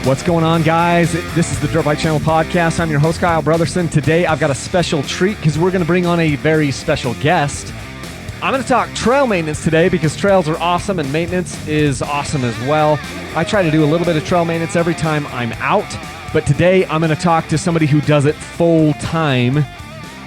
What's going on, guys? This is the Dirt Bike Channel podcast. I'm your host, Kyle Brotherson. Today, I've got a special treat because we're going to bring on a very special guest. I'm going to talk trail maintenance today because trails are awesome and maintenance is awesome as well. I try to do a little bit of trail maintenance every time I'm out, but today I'm going to talk to somebody who does it full time,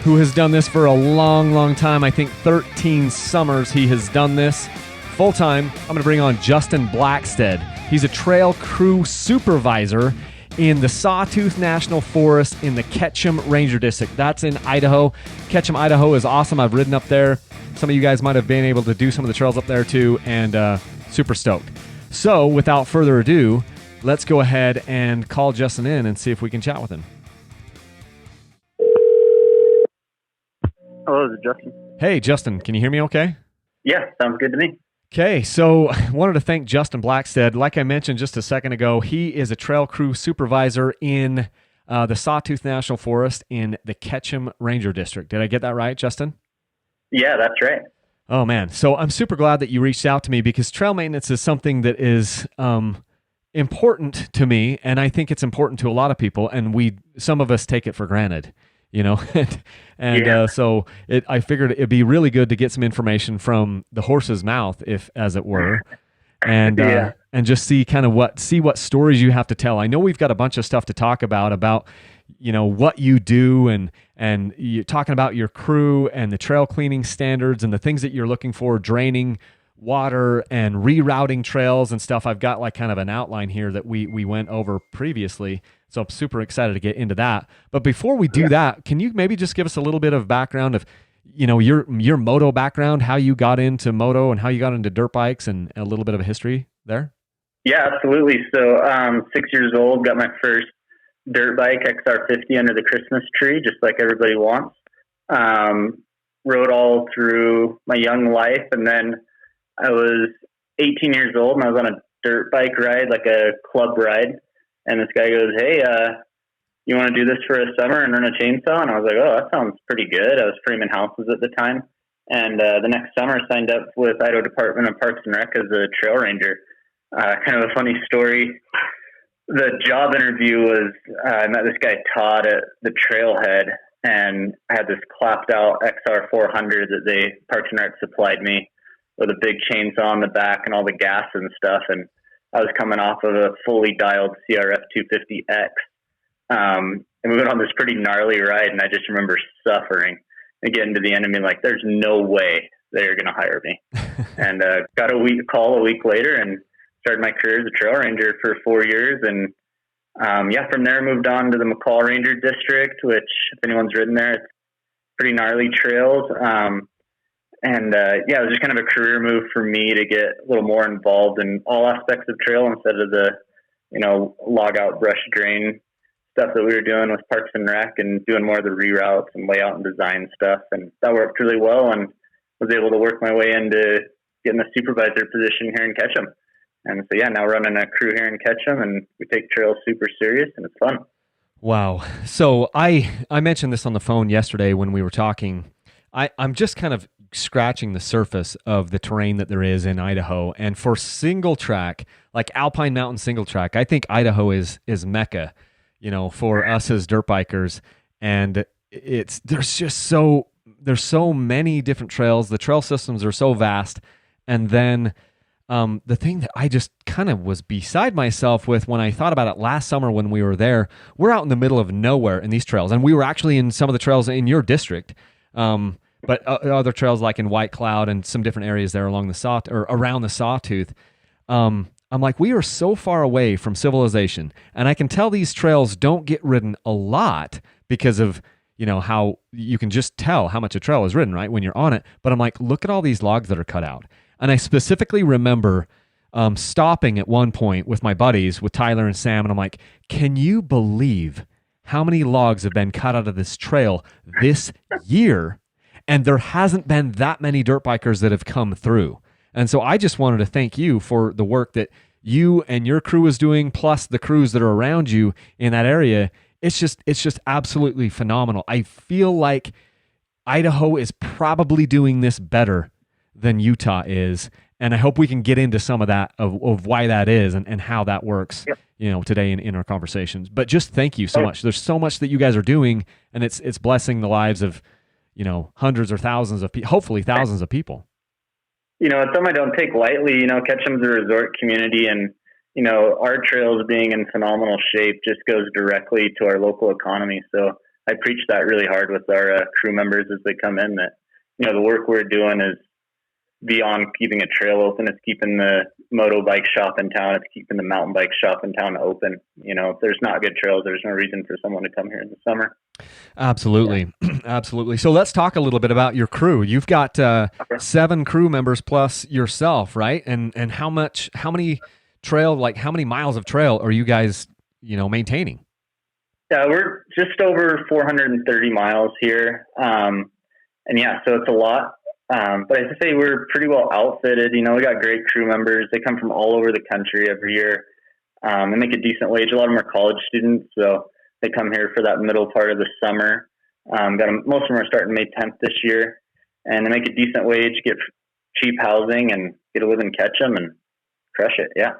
who has done this for a long, long time. I think 13 summers he has done this full time. I'm going to bring on Justin Blackstead. He's a trail crew supervisor in the Sawtooth National Forest in the Ketchum Ranger District. That's in Idaho. Ketchum, Idaho is awesome. I've ridden up there. Some of you guys might have been able to do some of the trails up there too, and super stoked. So without further ado, let's go ahead and call Justin in and see if we can chat with him. Hello, this is Justin. Hey, Justin, can you hear me okay? Yeah, sounds good to me. Okay, so I wanted to thank Justin Blackstead. Like I mentioned just a second ago, he is a trail crew supervisor in the Sawtooth National Forest in the Ketchum Ranger District. Did I get that right, Justin? Yeah, that's right. Oh, man. So I'm super glad that you reached out to me because trail maintenance is something that is important to me, and I think it's important to a lot of people, and some of us take it for granted. You know, so I figured it'd be really good to get some information from the horse's mouth, as it were, and just see what stories you have to tell. I know we've got a bunch of stuff to talk about, you know, what you do and you're talking about your crew and the trail cleaning standards and the things that you're looking for, draining water and rerouting trails and stuff. I've got like kind of an outline here that we went over previously. So I'm super excited to get into that. But before we do that, can you maybe just give us a little bit of background of, you know, your moto background, how you got into moto and how you got into dirt bikes and a little bit of a history there? Yeah, absolutely. So 6 years old, got my first dirt bike, XR50 under the Christmas tree, just like everybody wants. Rode all through my young life. And then I was 18 years old and I was on a dirt bike ride, like a club ride. And this guy goes, "Hey, you want to do this for a summer and run a chainsaw?" And I was like, "Oh, that sounds pretty good." I was framing houses at the time. And the next summer I signed up with Idaho Department of Parks and Rec as a trail ranger. Kind of a funny story. The job interview was, I met this guy, Todd, at the trailhead, and I had this clapped out XR400 that Parks and Rec supplied me with a big chainsaw on the back and all the gas and stuff. And I was coming off of a fully dialed CRF 250X. And we went on this pretty gnarly ride, and I just remember suffering and getting to the end of me like, there's no way they're going to hire me. And got a call a week later and started my career as a trail ranger for 4 years. And from there I moved on to the McCall Ranger District, which if anyone's ridden there, it's pretty gnarly trails. It was just kind of a career move for me to get a little more involved in all aspects of trail instead of the, you know, log out, brush drain stuff that we were doing with Parks and Rec, and doing more of the reroutes and layout and design stuff. And that worked really well, and was able to work my way into getting a supervisor position here in Ketchum. And so, now running a crew here in Ketchum, and we take trails super serious, and it's fun. Wow. So I mentioned this on the phone yesterday when we were talking. I'm just kind of scratching the surface of the terrain that there is in Idaho. And for single track, like Alpine Mountain single track, I think Idaho is Mecca, you know, for us as dirt bikers. And there's so many different trails. The trail systems are so vast. And then the thing that I just kind of was beside myself with when I thought about it last summer when we were there, we're out in the middle of nowhere in these trails. And we were actually in some of the trails in your district. But other trails like in White Cloud and some different areas there along around the Sawtooth. I'm like, we are so far away from civilization, and I can tell these trails don't get ridden a lot because of, you know, how you can just tell how much a trail is ridden, right, when you're on it. But I'm like, look at all these logs that are cut out. And I specifically remember stopping at one point with my buddies, with Tyler and Sam, and I'm like, can you believe how many logs have been cut out of this trail this year? And there hasn't been that many dirt bikers that have come through. And so I just wanted to thank you for the work that you and your crew is doing, plus the crews that are around you in that area. It's just absolutely phenomenal. I feel like Idaho is probably doing this better than Utah is. And I hope we can get into some of that, of why that is and how that works. Yep. today in our conversations. But just thank you so much. There's so much that you guys are doing, and it's blessing the lives of, hundreds or thousands of people, hopefully thousands of people. It's something I don't take lightly. Ketchum's a resort community, and, our trails being in phenomenal shape just goes directly to our local economy. So I preach that really hard with our crew members as they come in, that, the work we're doing is beyond keeping a trail open. It's keeping the moto bike shop in town. It's keeping the mountain bike shop in town open. If there's not good trails, there's no reason for someone to come here in the summer. Absolutely. Yeah. Absolutely. So let's talk a little bit about your crew. You've got 7 crew members plus yourself, right? And how many miles of trail are you guys, maintaining? Yeah, we're just over 430 miles here. So it's a lot. But I have to say we're pretty well outfitted. We got great crew members. They come from all over the country every year. They make a decent wage. A lot of them are college students, so they come here for that middle part of the summer. Most of them are starting May 10th this year, and they make a decent wage, get cheap housing, and get to live in Ketchum and crush it. Yeah.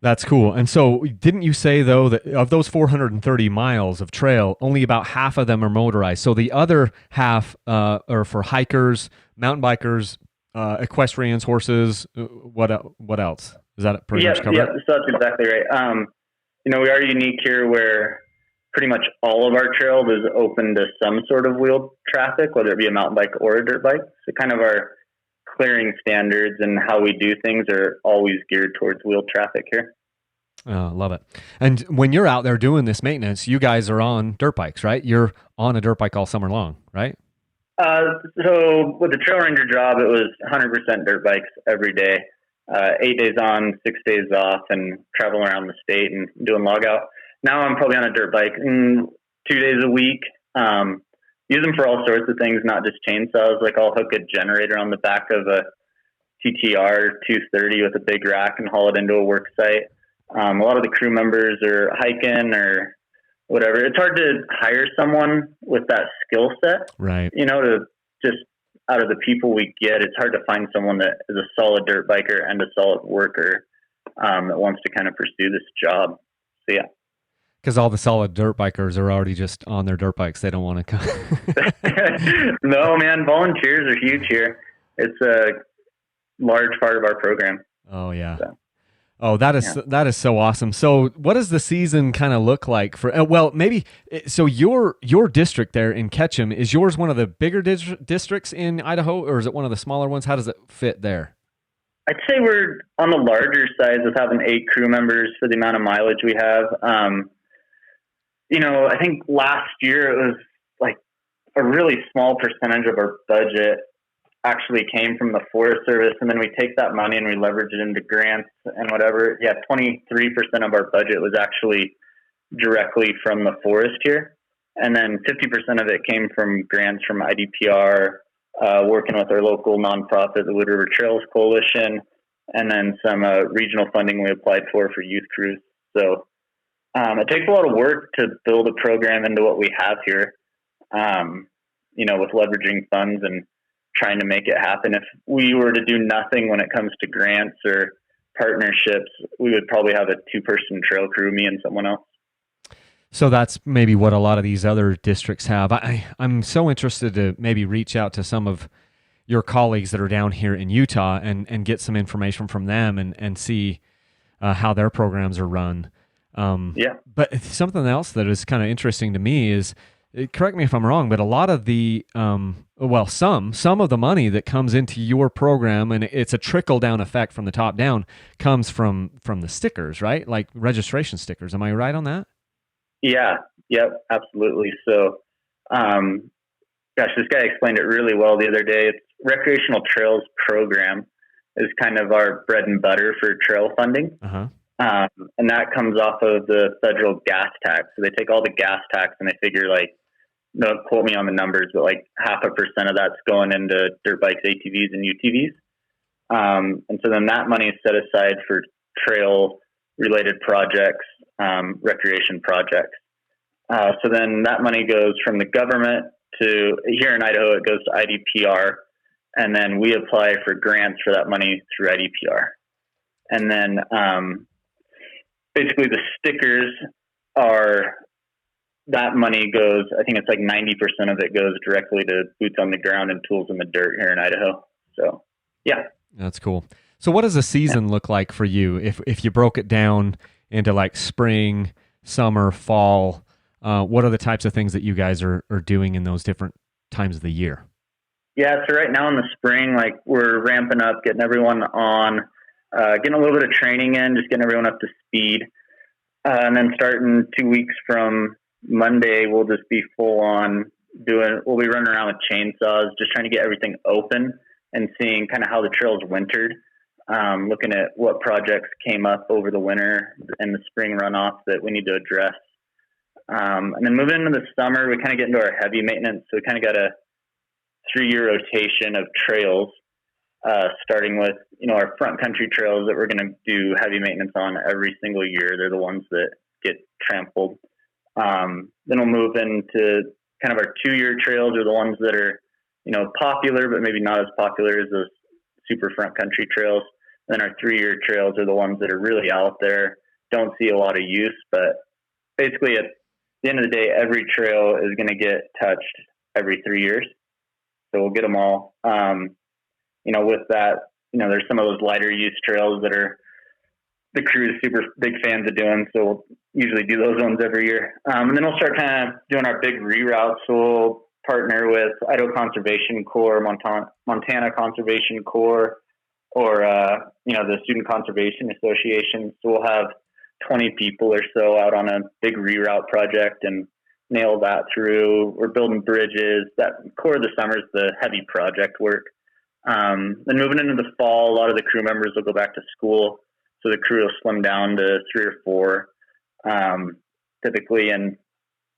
That's cool. And so didn't you say, though, that of those 430 miles of trail, only about half of them are motorized? So the other half are for hikers, mountain bikers, equestrians, horses. What else? Is that pretty much covered? Yeah, so that's exactly right. We are unique here where pretty much all of our trails is open to some sort of wheeled traffic, whether it be a mountain bike or a dirt bike. So kind of our clearing standards and how we do things are always geared towards wheeled traffic here. Love it. And when you're out there doing this maintenance, you guys are on dirt bikes, right? You're on a dirt bike all summer long, right? So with the trail ranger job, it was 100% dirt bikes every day, 8 days on, 6 days off, and traveling around the state and doing log out. Now I'm probably on a dirt bike 2 days a week. Use them for all sorts of things, not just chainsaws. Like I'll hook a generator on the back of a TTR 230 with a big rack and haul it into a work site. A lot of the crew members are hiking or whatever. It's hard to hire someone with that skill set, right? To just out of the people we get, it's hard to find someone that is a solid dirt biker and a solid worker that wants to kind of pursue this job. So yeah. Because all the solid dirt bikers are already just on their dirt bikes. They don't want to come. No, man. Volunteers are huge here. It's a large part of our program. Oh, yeah. So, that is so awesome. So what does the season kind of look like for, so your district there in Ketchum, is yours one of the bigger districts in Idaho, or is it one of the smaller ones? How does it fit there? I'd say we're on the larger side with having 8 crew members for the amount of mileage we have. I think last year it was like a really small percentage of our budget actually came from the Forest Service, and then we take that money and we leverage it into grants and whatever. Yeah, 23% of our budget was actually directly from the forest here, and then 50% of it came from grants from IDPR, working with our local nonprofit, the Woodard Trails Coalition, and then some regional funding we applied for youth crews. So it takes a lot of work to build a program into what we have here, with leveraging funds and trying to make it happen. If we were to do nothing when it comes to grants or partnerships, we would probably have a 2-person trail crew, me and someone else. So that's maybe what a lot of these other districts have. I'm so interested to maybe reach out to some of your colleagues that are down here in Utah and get some information from them and see how their programs are run. But something else that is kind of interesting to me is, correct me if I'm wrong, but a lot of the, some of the money that comes into your program, and it's a trickle down effect from the top down, comes from the stickers, right? Like registration stickers. Am I right on that? Yeah. Yep. Absolutely. So, this guy explained it really well the other day. It's Recreational Trails Program is kind of our bread and butter for trail funding. Uh-huh. And that comes off of the federal gas tax. So they take all the gas tax and they figure, like, don't quote me on the numbers, but like 0.5% of that's going into dirt bikes, ATVs, and UTVs. And so then that money is set aside for trail related projects, recreation projects. So then that money goes from the government to, here in Idaho, it goes to IDPR. And then we apply for grants for that money through IDPR. And then, basically the stickers are, that money goes, I think it's like 90% of it goes directly to boots on the ground and tools in the dirt here in Idaho. So, yeah. That's cool. So what does a season look like for you if you broke it down into like spring, summer, fall? What are the types of things that you guys are doing in those different times of the year? Yeah, so right now in the spring, like we're ramping up, getting everyone on, getting a little bit of training in, just getting everyone up to speed. And then starting 2 weeks from Monday, we'll just be full on we'll be running around with chainsaws, just trying to get everything open and seeing kind of how the trail's wintered. Looking at what projects came up over the winter and the spring runoff that we need to address. And then moving into the summer, we kind of get into our heavy maintenance. So we kind of got a 3-year rotation of trails, starting with, our front country trails that we're going to do heavy maintenance on every single year. They're the ones that get trampled. Then we'll move into kind of our 2-year trails, are the ones that are, popular, but maybe not as popular as those super front country trails. Then our 3-year trails are the ones that are really out there, don't see a lot of use, but basically at the end of the day, every trail is going to get touched every 3 years. So we'll get them all. With that, there's some of those lighter use trails that are the crew is super big fans of doing. So we'll usually do those ones every year. And then we'll start kind of doing our big reroutes. So we'll partner with Idaho Conservation Corps, Montana Conservation Corps, or, the Student Conservation Association. So we'll have 20 people or so out on a big reroute project and nail that through. We're building bridges. That core of the summer is the heavy project work. Then moving into the fall, a lot of the crew members will go back to school. So the crew will slim down to 3 or 4, typically. And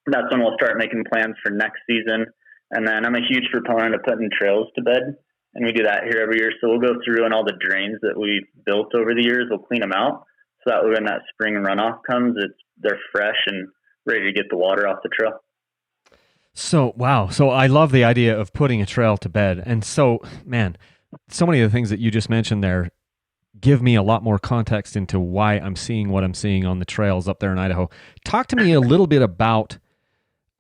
that's when we'll start making plans for next season. And then I'm a huge proponent of putting trails to bed. And we do that here every year. So we'll go through and all the drains that we've built over the years, we'll clean them out. So that way when that spring runoff comes, they're fresh and ready to get the water off the trail. So, wow. So I love the idea of putting a trail to bed. And so, man, so many of the things that you just mentioned there give me a lot more context into why I'm seeing what I'm seeing on the trails up there in Idaho. Talk to me a little bit about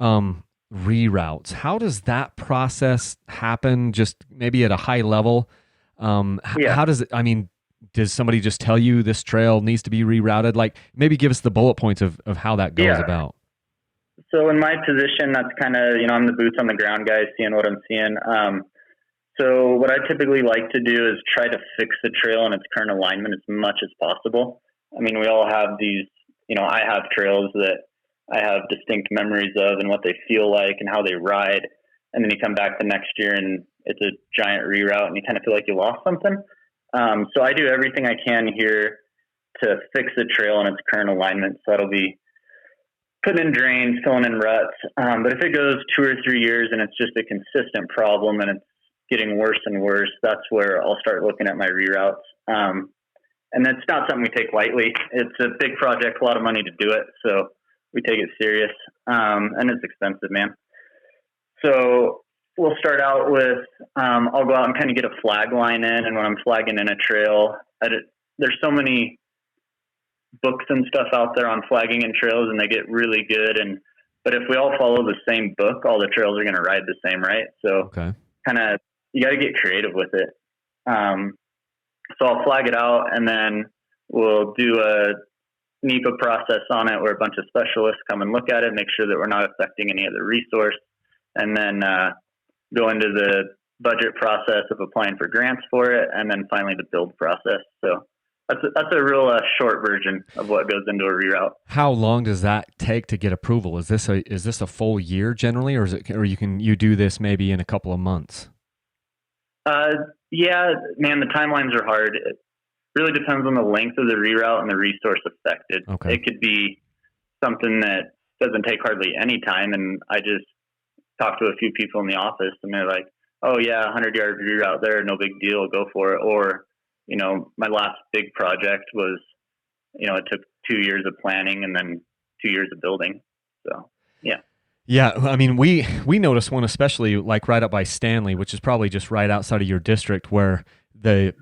reroutes. How does that process happen, just maybe at a high level? How does it, does somebody just tell you this trail needs to be rerouted? Like, maybe give us the bullet points of how that goes about. So in my position, that's kind of, I'm the boots on the ground guy, seeing what I'm seeing. So what I typically like to do is try to fix the trail in its current alignment as much as possible. We all have these, I have trails that I have distinct memories of and what they feel like and how they ride. And then you come back the next year and it's a giant reroute and you kind of feel like you lost something. So I do everything I can here to fix the trail in its current alignment. So that'll be putting in drains, filling in ruts. But if it goes 2 or 3 years and it's just a consistent problem and it's getting worse and worse, that's where I'll start looking at my reroutes. And that's not something we take lightly. It's a big project, a lot of money to do it. So we take it serious. And it's expensive, man. So we'll start out with, I'll go out and kind of get a flag line in. And when I'm flagging in a trail, there's so many books and stuff out there on flagging and trails and they get really good. But if we all follow the same book, all the trails are going to ride the same, right? So kind of, you got to get creative with it. So I'll flag it out and then we'll do a NEPA process on it where a bunch of specialists come and look at it, make sure that we're not affecting any other resource, and then go into the budget process of applying for grants for it, and then finally the build process. So that's a real short version of what goes into a reroute. How long does that take to get approval? Is this a full year generally, or you do this maybe in a couple of months? Yeah, man, the timelines are hard. It really depends on the length of the reroute and the resource affected. Okay. It could be something that doesn't take hardly any time, and I just talk to a few people in the office, and they're like, "Oh yeah, 100-yard reroute there, no big deal, go for it." Or, my last big project was, it took 2 years of planning and then 2 years of building. So, yeah. Yeah, we noticed one especially like right up by Stanley, which is probably just right outside of your district, where the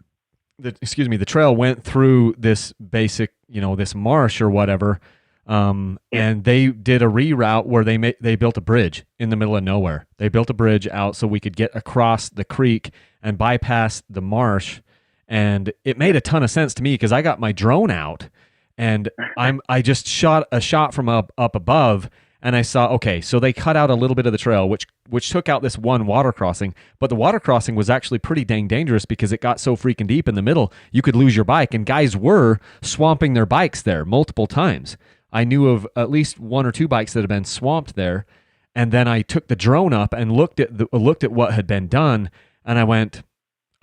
trail went through this basic this marsh or whatever. And they did a reroute where they built a bridge in the middle of nowhere. They built a bridge out so we could get across the creek and bypass the marsh. And it made a ton of sense to me because I got my drone out and I just shot a shot from up above, and I saw, okay, so they cut out a little bit of the trail, which took out this one water crossing, but the water crossing was actually pretty dang dangerous because it got so freaking deep in the middle, you could lose your bike, and guys were swamping their bikes there multiple times. I knew of at least one or two bikes that had been swamped there, and then I took the drone up and looked at what had been done, and I went,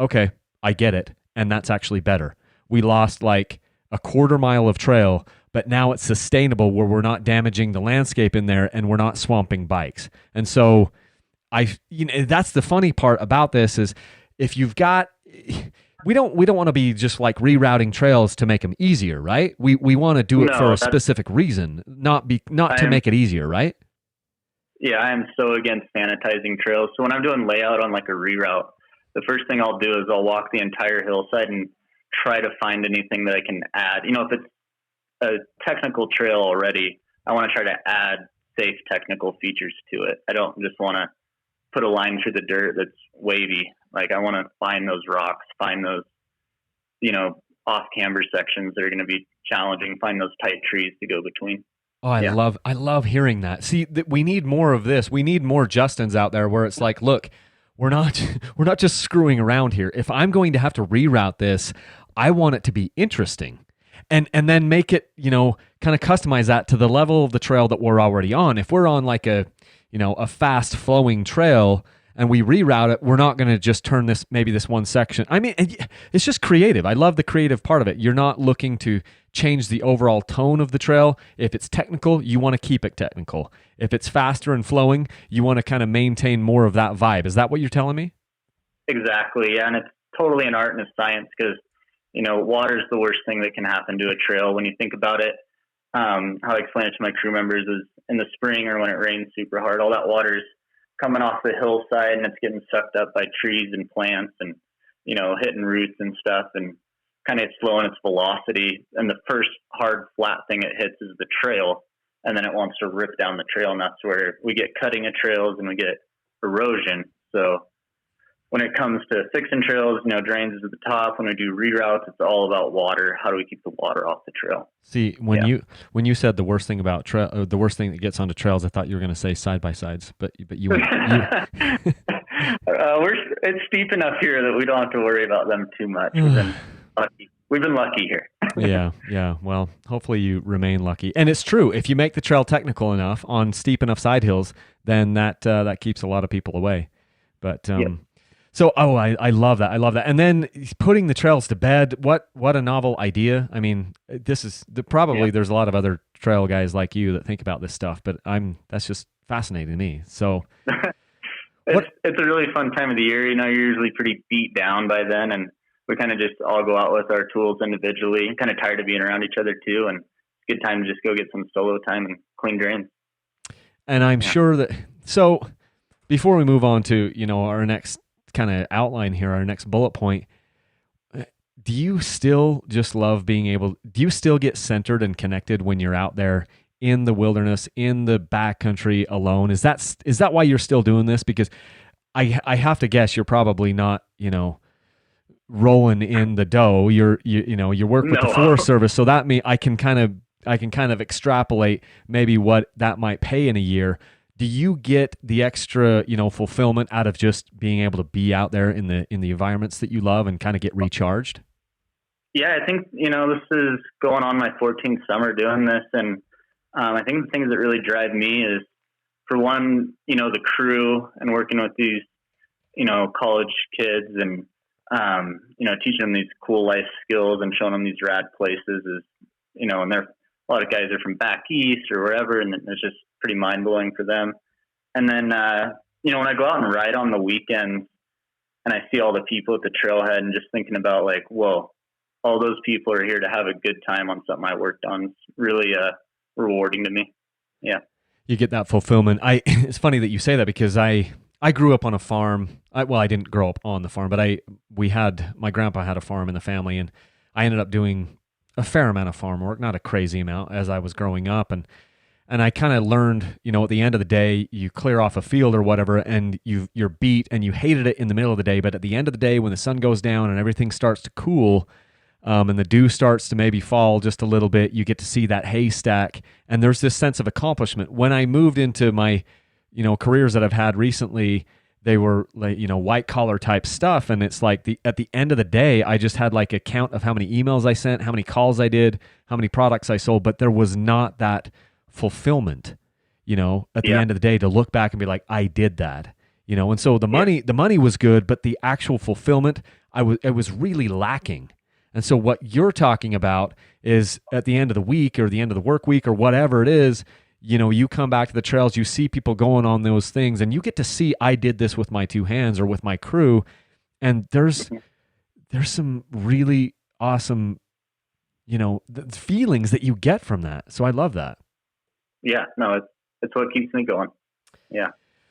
okay, I get it, and that's actually better. We lost like a quarter mile of trail, but now it's sustainable where we're not damaging the landscape in there and we're not swamping bikes. And so that's the funny part about this is if you've got, we don't want to be just like rerouting trails to make them easier, right? We want to do it for a specific reason, not to make it easier, right? Yeah, I am so against sanitizing trails. So when I'm doing layout on like a reroute, the first thing I'll do is I'll walk the entire hillside and try to find anything that I can add. If it's a technical trail already, I want to try to add safe technical features to it. I don't just want to put a line through the dirt that's wavy. Like I want to find those rocks, find those, off camber sections that are going to be challenging, find those tight trees to go between. Oh, I love hearing that. See, we need more of this. We need more Justins out there where it's like, look, we're not just screwing around here. If I'm going to have to reroute this, I want it to be interesting. And then make it, kind of customize that to the level of the trail that we're already on. If we're on like a fast flowing trail and we reroute it, we're not going to just turn this one section. I mean, it's just creative. I love the creative part of it. You're not looking to change the overall tone of the trail. If it's technical, you want to keep it technical. If it's faster and flowing, you want to kind of maintain more of that vibe. Is that what you're telling me? Exactly. Yeah. And it's totally an art and a science because, water is the worst thing that can happen to a trail. When you think about it, how I explain it to my crew members is in the spring or when it rains super hard, all that water's coming off the hillside and it's getting sucked up by trees and plants and, hitting roots and stuff and kind of slowing its velocity. And the first hard flat thing it hits is the trail. And then it wants to rip down the trail. And that's where we get cutting of trails and we get erosion. So when it comes to fixing trails, drains is at the top. When we do reroutes, it's all about water. How do we keep the water off the trail? See, when you said the worst thing about the worst thing that gets onto trails, I thought you were going to say side by sides, but you. It's steep enough here that we don't have to worry about them too much. We've been lucky here. Yeah. Well, hopefully you remain lucky. And it's true. If you make the trail technical enough on steep enough side hills, then that keeps a lot of people away. But So, I love that. I love that. And then putting the trails to bed. What a novel idea. I mean, there's a lot of other trail guys like you that think about this stuff, but that's just fascinating to me. So it's a really fun time of the year. You're usually pretty beat down by then, and we kind of just all go out with our tools individually. Kind of tired of being around each other too, and it's a good time to just go get some solo time and clean drains. And I'm sure that. So, before we move on to our next kind of outline here, our next bullet point, do you still just love do you still get centered and connected when you're out there in the wilderness, in the backcountry alone? Is that why you're still doing this? Because I have to guess you're probably not, rolling in the dough. You work with the Forest Service, so that means I can kind of extrapolate maybe what that might pay in a year. Do you get the extra, fulfillment out of just being able to be out there in the environments that you love and kind of get recharged? Yeah, I think, this is going on my 14th summer doing this. And I think the things that really drive me is, for one, the crew and working with these, college kids and, teaching them these cool life skills and showing them these rad places is, and a lot of guys are from back east or wherever, and it's just pretty mind-blowing for them. And then, when I go out and ride on the weekends and I see all the people at the trailhead and just thinking about like, whoa, all those people are here to have a good time on something I worked on. It's really rewarding to me. Yeah. You get that fulfillment. It's funny that you say that because I grew up on a farm. I didn't grow up on the farm, but my grandpa had a farm in the family, and I ended up doing a fair amount of farm work, not a crazy amount as I was growing up. And I kind of learned, at the end of the day, you clear off a field or whatever, and you're beat and you hated it in the middle of the day. But at the end of the day, when the sun goes down and everything starts to cool, and the dew starts to maybe fall just a little bit, you get to see that haystack. And there's this sense of accomplishment. When I moved into my, careers that I've had recently, they were like, white collar type stuff. And it's like at the end of the day, I just had like a count of how many emails I sent, how many calls I did, how many products I sold, but there was not that fulfillment, at the end of the day to look back and be like, I did that, and so the money was good, but the actual fulfillment, it was really lacking. And so what you're talking about is at the end of the week or the end of the work week or whatever it is, you come back to the trails, you see people going on those things, and you get to see, I did this with my two hands or with my crew. And there's some really awesome, the feelings that you get from that. So I love that. Yeah, no, it's what keeps me going. Yeah.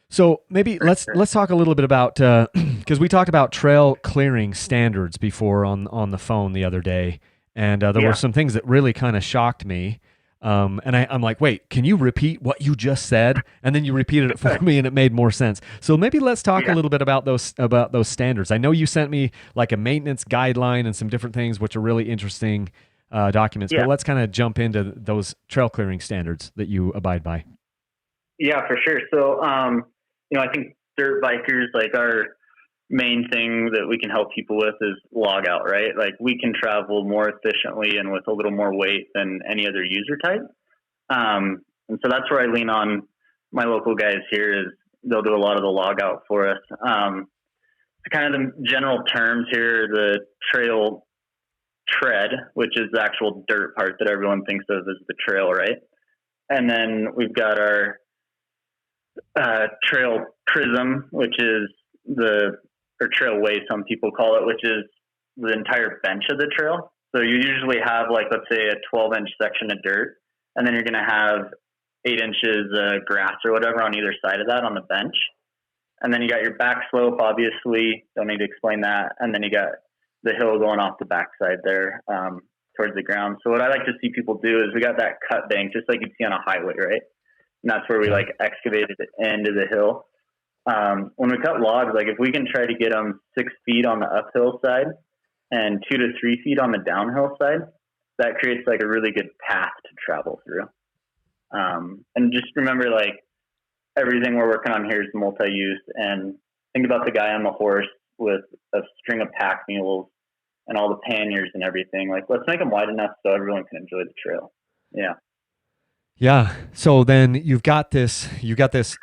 So maybe let's talk a little bit about, because we talked about trail clearing standards before on the phone the other day, and there were some things that really kind of shocked me. And I'm like, wait, can you repeat what you just said? And then you repeated it for me, and it made more sense. So maybe let's talk a little bit about those standards. I know you sent me like a maintenance guideline and some different things, which are really interesting documents. But let's kind of jump into those trail clearing standards that you abide by. Yeah, for sure. So, I think dirt bikers, like our main thing that we can help people with is log out, right? Like we can travel more efficiently and with a little more weight than any other user type. And so that's where I lean on my local guys here is they'll do a lot of the log out for us. Kind of the general terms here, the trail tread, which is the actual dirt part that everyone thinks of as the trail, right? And then we've got our trail prism, which is or trail way, some people call it, which is the entire bench of the trail. So you usually have like, let's say a 12-inch section of dirt, and then you're going to have 8 inches grass or whatever on either side of that on the bench. And then you got your back slope, obviously, don't need to explain that. And then you got the hill going off the backside there towards the ground. So what I like to see people do is we got that cut bank, just like you'd see on a highway, right? And that's where we like excavated the end of the hill. When we cut logs, like if we can try to get them 6 feet on the uphill side and 2 to 3 feet on the downhill side, that creates like a really good path to travel through. And just remember, like everything we're working on here is multi-use, and think about the guy on the horse with a string of pack mules and all the panniers and everything. Like, let's make them wide enough so everyone can enjoy the trail. Yeah. Yeah. So then you've got this,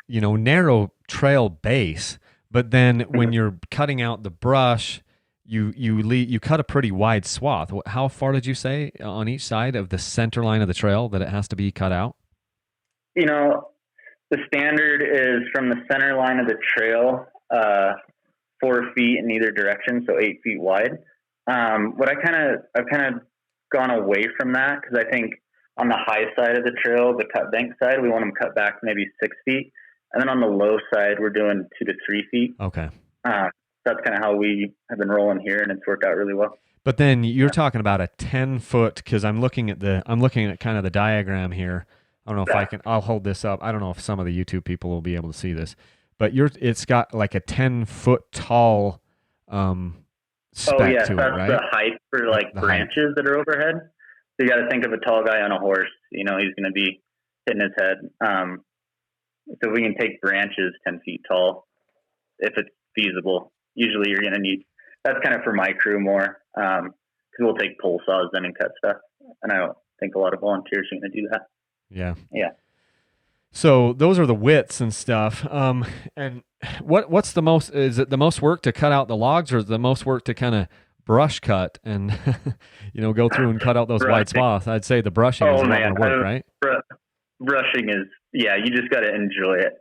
narrow trail base, but then when you're cutting out the brush, you cut a pretty wide swath. How far did you say on each side of the center line of the trail that it has to be cut out? The standard is from the center line of the trail, 4 feet in either direction, so 8 feet wide. I've kind of gone away from that because I think on the high side of the trail, the cut bank side, we want them cut back maybe 6 feet. And then on the low side, we're doing 2 to 3 feet. Okay. That's kind of how we have been rolling here, and it's worked out really well. But then you're talking about a 10-foot, because I'm looking at kind of the diagram here. I don't know if I'll hold this up. I don't know if some of the YouTube people will be able to see this, but it's got like a 10-foot tall spec to it, right? That's the height for like branches that are overhead. So you got to think of a tall guy on a horse. He's going to be hitting his head. So we can take branches 10 feet tall if it's feasible. Usually you're going to need, that's kind of for my crew more, because we'll take pole saws then and cut stuff. And I don't think a lot of volunteers are going to do that. Yeah. Yeah. So those are the widths and stuff. And what's the most, is it the most work to cut out the logs, or is it the most work to kind of brush cut and, go through and cut out those wide swaths? I'd say the brushing is a lot more work, right? Brushing is, you just got to enjoy it.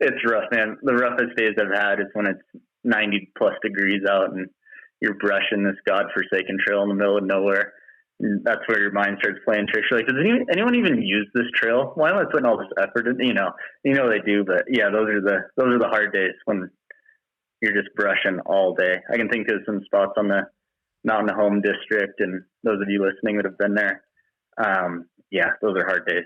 It's rough, man. The roughest days I've had is when it's 90 plus degrees out and you're brushing this godforsaken trail in the middle of nowhere. And that's where your mind starts playing tricks. You're like, does anyone even use this trail? Why am I putting all this effort in? They do, but yeah, those are the hard days when you're just brushing all day. I can think of some spots on the Mountain Home District, and those of you listening that have been there, those are hard days.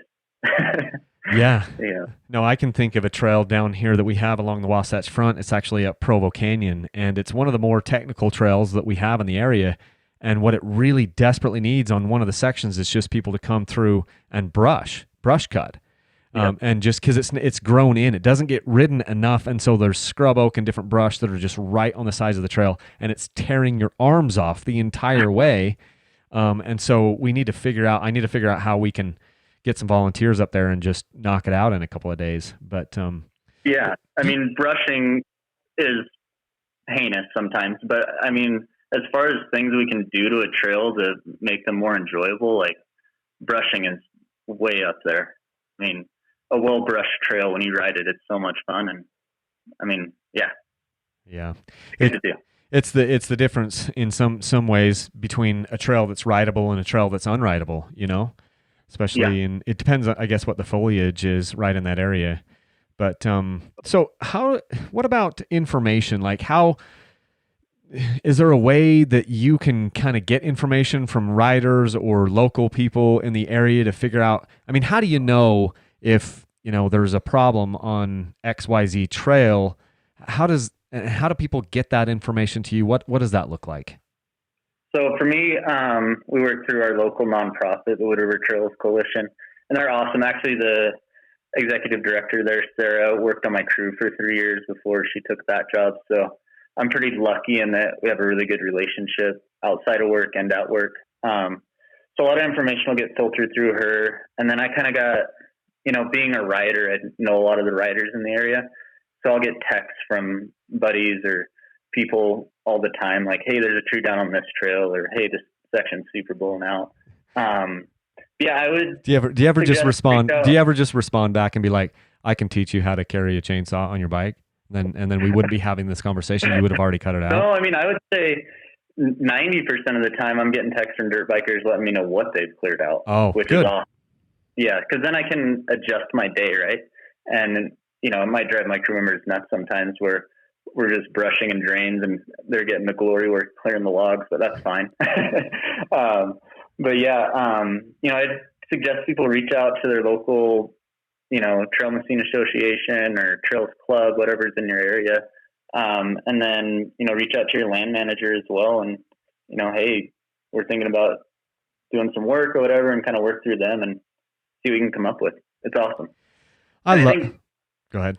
Yeah. Yeah. No, I can think of a trail down here that we have along the Wasatch Front. It's actually up Provo Canyon, and it's one of the more technical trails that we have in the area. And what it really desperately needs on one of the sections is just people to come through and brush cut. And just because it's grown in, it doesn't get ridden enough, and so there's scrub oak and different brush that are just right on the sides of the trail, and it's tearing your arms off the entire way. And so I need to figure out how we can get some volunteers up there and just knock it out in a couple of days. But yeah, I mean, brushing is heinous sometimes, but I mean, as far as things we can do to a trail to make them more enjoyable, like brushing is way up there. I mean, a well-brushed trail, when you ride it, it's so much fun. And I mean, yeah, good to do. It's the difference in some ways between a trail that's rideable and a trail that's unrideable, especially it depends on, I guess, what the foliage is right in that area. But so what about information? Like, how is there a way that you can kind of get information from riders or local people in the area to figure out, I mean, how do you know if, there's a problem on XYZ trail? How do people get that information to you? What does that look like? So for me, we work through our local nonprofit, the Woodard Trails Coalition, and they're awesome. Actually, the executive director there, Sarah, worked on my crew for 3 years before she took that job. So I'm pretty lucky in that we have a really good relationship outside of work and at work. So a lot of information will get filtered through her. And then I kind of got, being a rider, I know a lot of the riders in the area. So I'll get texts from buddies or people all the time, like, hey, there's a tree down on this trail, or hey, this section's super blown out. I would. Do you ever just respond? Do you ever just respond back and be like, I can teach you how to carry a chainsaw on your bike? And then we wouldn't be having this conversation. You would have already cut it out. No, I mean, I would say 90% of the time I'm getting texts from dirt bikers letting me know what they've cleared out. Oh, which good. is awesome. Yeah, because then I can adjust my day, right? And, it might drive my crew members nuts sometimes where we're just brushing in drains and they're getting the glory work clearing the logs, but that's fine. I'd suggest people reach out to their local, Trail Machine Association or Trails Club, whatever's in your area. And then, reach out to your land manager as well. And, hey, we're thinking about doing some work or whatever, and kind of work through them and see what we can come up with. It's awesome. Go ahead.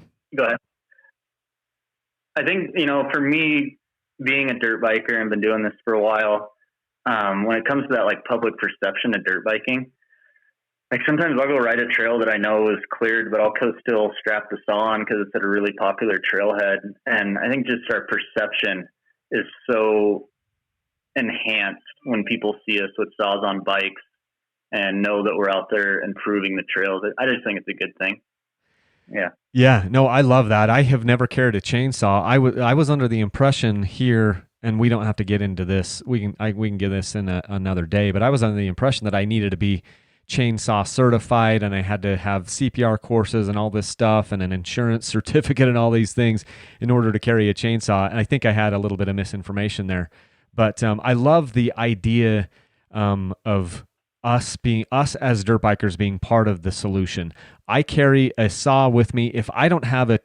I think, for me, being a dirt biker and been doing this for a while, when it comes to that, like, public perception of dirt biking, like, sometimes I'll go ride a trail that I know is cleared, but I'll still strap the saw on because it's at a really popular trailhead. And I think just our perception is so enhanced when people see us with saws on bikes and know that we're out there improving the trails. I just think it's a good thing. Yeah. Yeah. No, I love that. I have never carried a chainsaw. I was under the impression here, and we don't have to get into this. We can get this in another day, but I was under the impression that I needed to be chainsaw certified and I had to have CPR courses and all this stuff and an insurance certificate and all these things in order to carry a chainsaw. And I think I had a little bit of misinformation there, but I love the idea of us as dirt bikers being part of the solution. I carry a saw with me. If I don't have a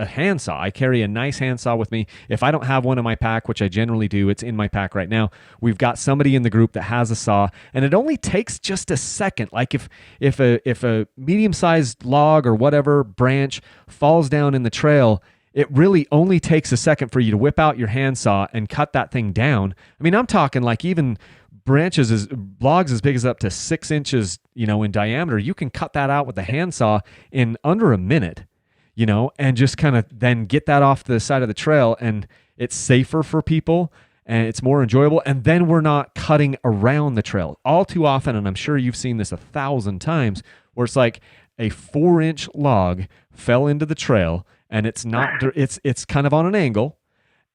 handsaw, I carry a nice handsaw with me. If I don't have one in my pack, which I generally do, it's in my pack right now. We've got somebody in the group that has a saw, and it only takes just a second. Like if a medium-sized log or whatever branch falls down in the trail, it really only takes a second for you to whip out your handsaw and cut that thing down. I mean, I'm talking like even logs as big as up to 6 inches, in diameter. You can cut that out with a handsaw in under a minute, and just kind of then get that off the side of the trail, and it's safer for people and it's more enjoyable. And then we're not cutting around the trail all too often. And I'm sure you've seen this 1,000 times where it's like a 4-inch log fell into the trail and it's kind of on an angle.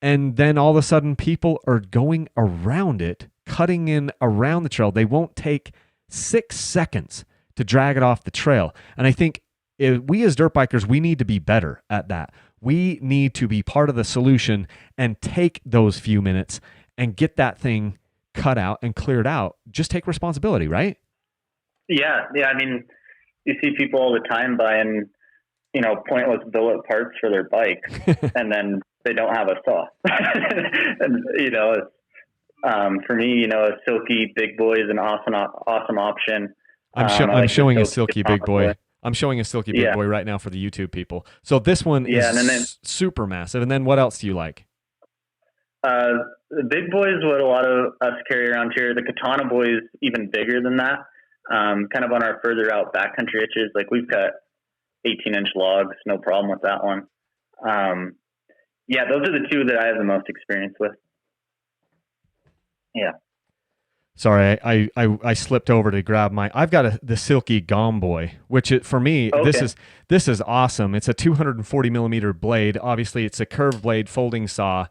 And then all of a sudden people are going around it, cutting in around the trail. They won't take 6 seconds to drag it off the trail. And I think we as dirt bikers, we need to be better at that. We need to be part of the solution and take those few minutes and get that thing cut out and cleared out. Just take responsibility, right? Yeah. I mean, you see people all the time buying, pointless billet parts for their bike, and then they don't have a saw. And, for me, a Silky Big Boy is an awesome option. I'm showing a Silky Big Boy. I'm showing a Silky Big Boy right now for the YouTube people. So this one is super massive. And then what else do you like? The Big Boy is what a lot of us carry around here. The Katana Boy is even bigger than that. Kind of on our further out backcountry hitches, like we've got 18-inch logs, no problem with that one. Those are the two that I have the most experience with. Yeah. Sorry, I slipped over to grab I've got the Silky Gom Boy, which for me, this is awesome. It's a 240 millimeter blade. Obviously it's a curved blade folding saw.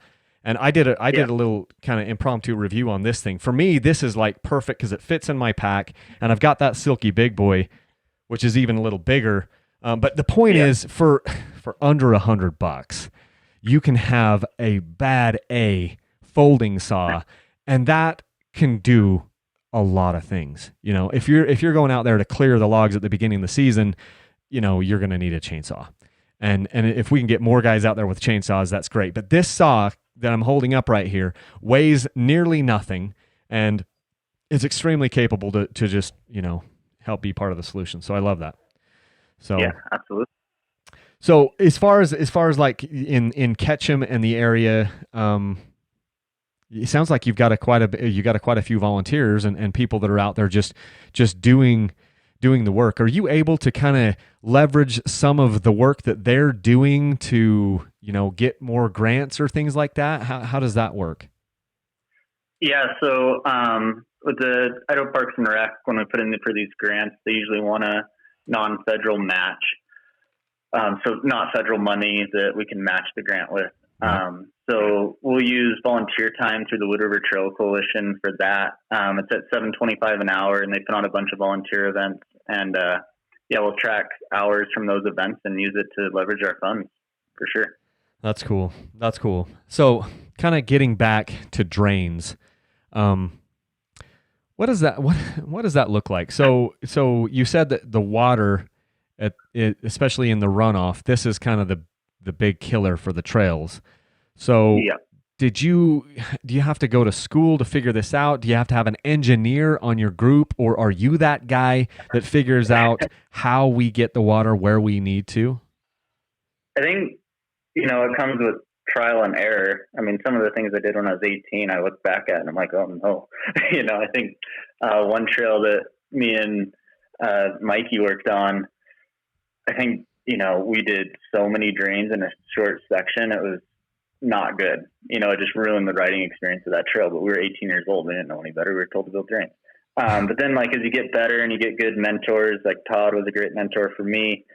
And I did a little kind of impromptu review on this thing. For me, this is like perfect because it fits in my pack, and I've got that Silky Big Boy, which is even a little bigger. But the point is, for under $100, you can have a bad A folding saw, and that can do a lot of things. If you're going out there to clear the logs at the beginning of the season, you're going to need a chainsaw. And if we can get more guys out there with chainsaws, that's great. But this saw that I'm holding up right here weighs nearly nothing and is extremely capable to just, help be part of the solution. So I love that. So yeah, absolutely. So as far as like in Ketchum and the area, it sounds like you've got quite a few volunteers and people that are out there just doing the work. Are you able to kind of leverage some of the work that they're doing to, get more grants or things like that? How does that work? Yeah. So, with the Idaho Parks and Rec, when we put in for these grants, they usually want a non-federal match. So not federal money that we can match the grant with. So we'll use volunteer time through the Wood River Trail Coalition for that. It's at $7.25 an hour, and they put on a bunch of volunteer events. And we'll track hours from those events and use it to leverage our funds for sure. That's cool. So kind of getting back to drains, what does that look like? So you said that the water, especially in the runoff, this is kind of the big killer for the trails. So do you have to go to school to figure this out? Do you have to have an engineer on your group, or are you that guy that figures out how we get the water where we need to? I think, it comes with trial and error. I mean, some of the things I did when I was 18, I look back at and I'm like, oh no. I think one trail that me and Mikey worked on, I think, we did so many drains in a short section. It was not good. It just ruined the riding experience of that trail. But we were 18 years old. We didn't know any better. We were told to build drains. But then, as you get better and you get good mentors, like Todd was a great mentor for me,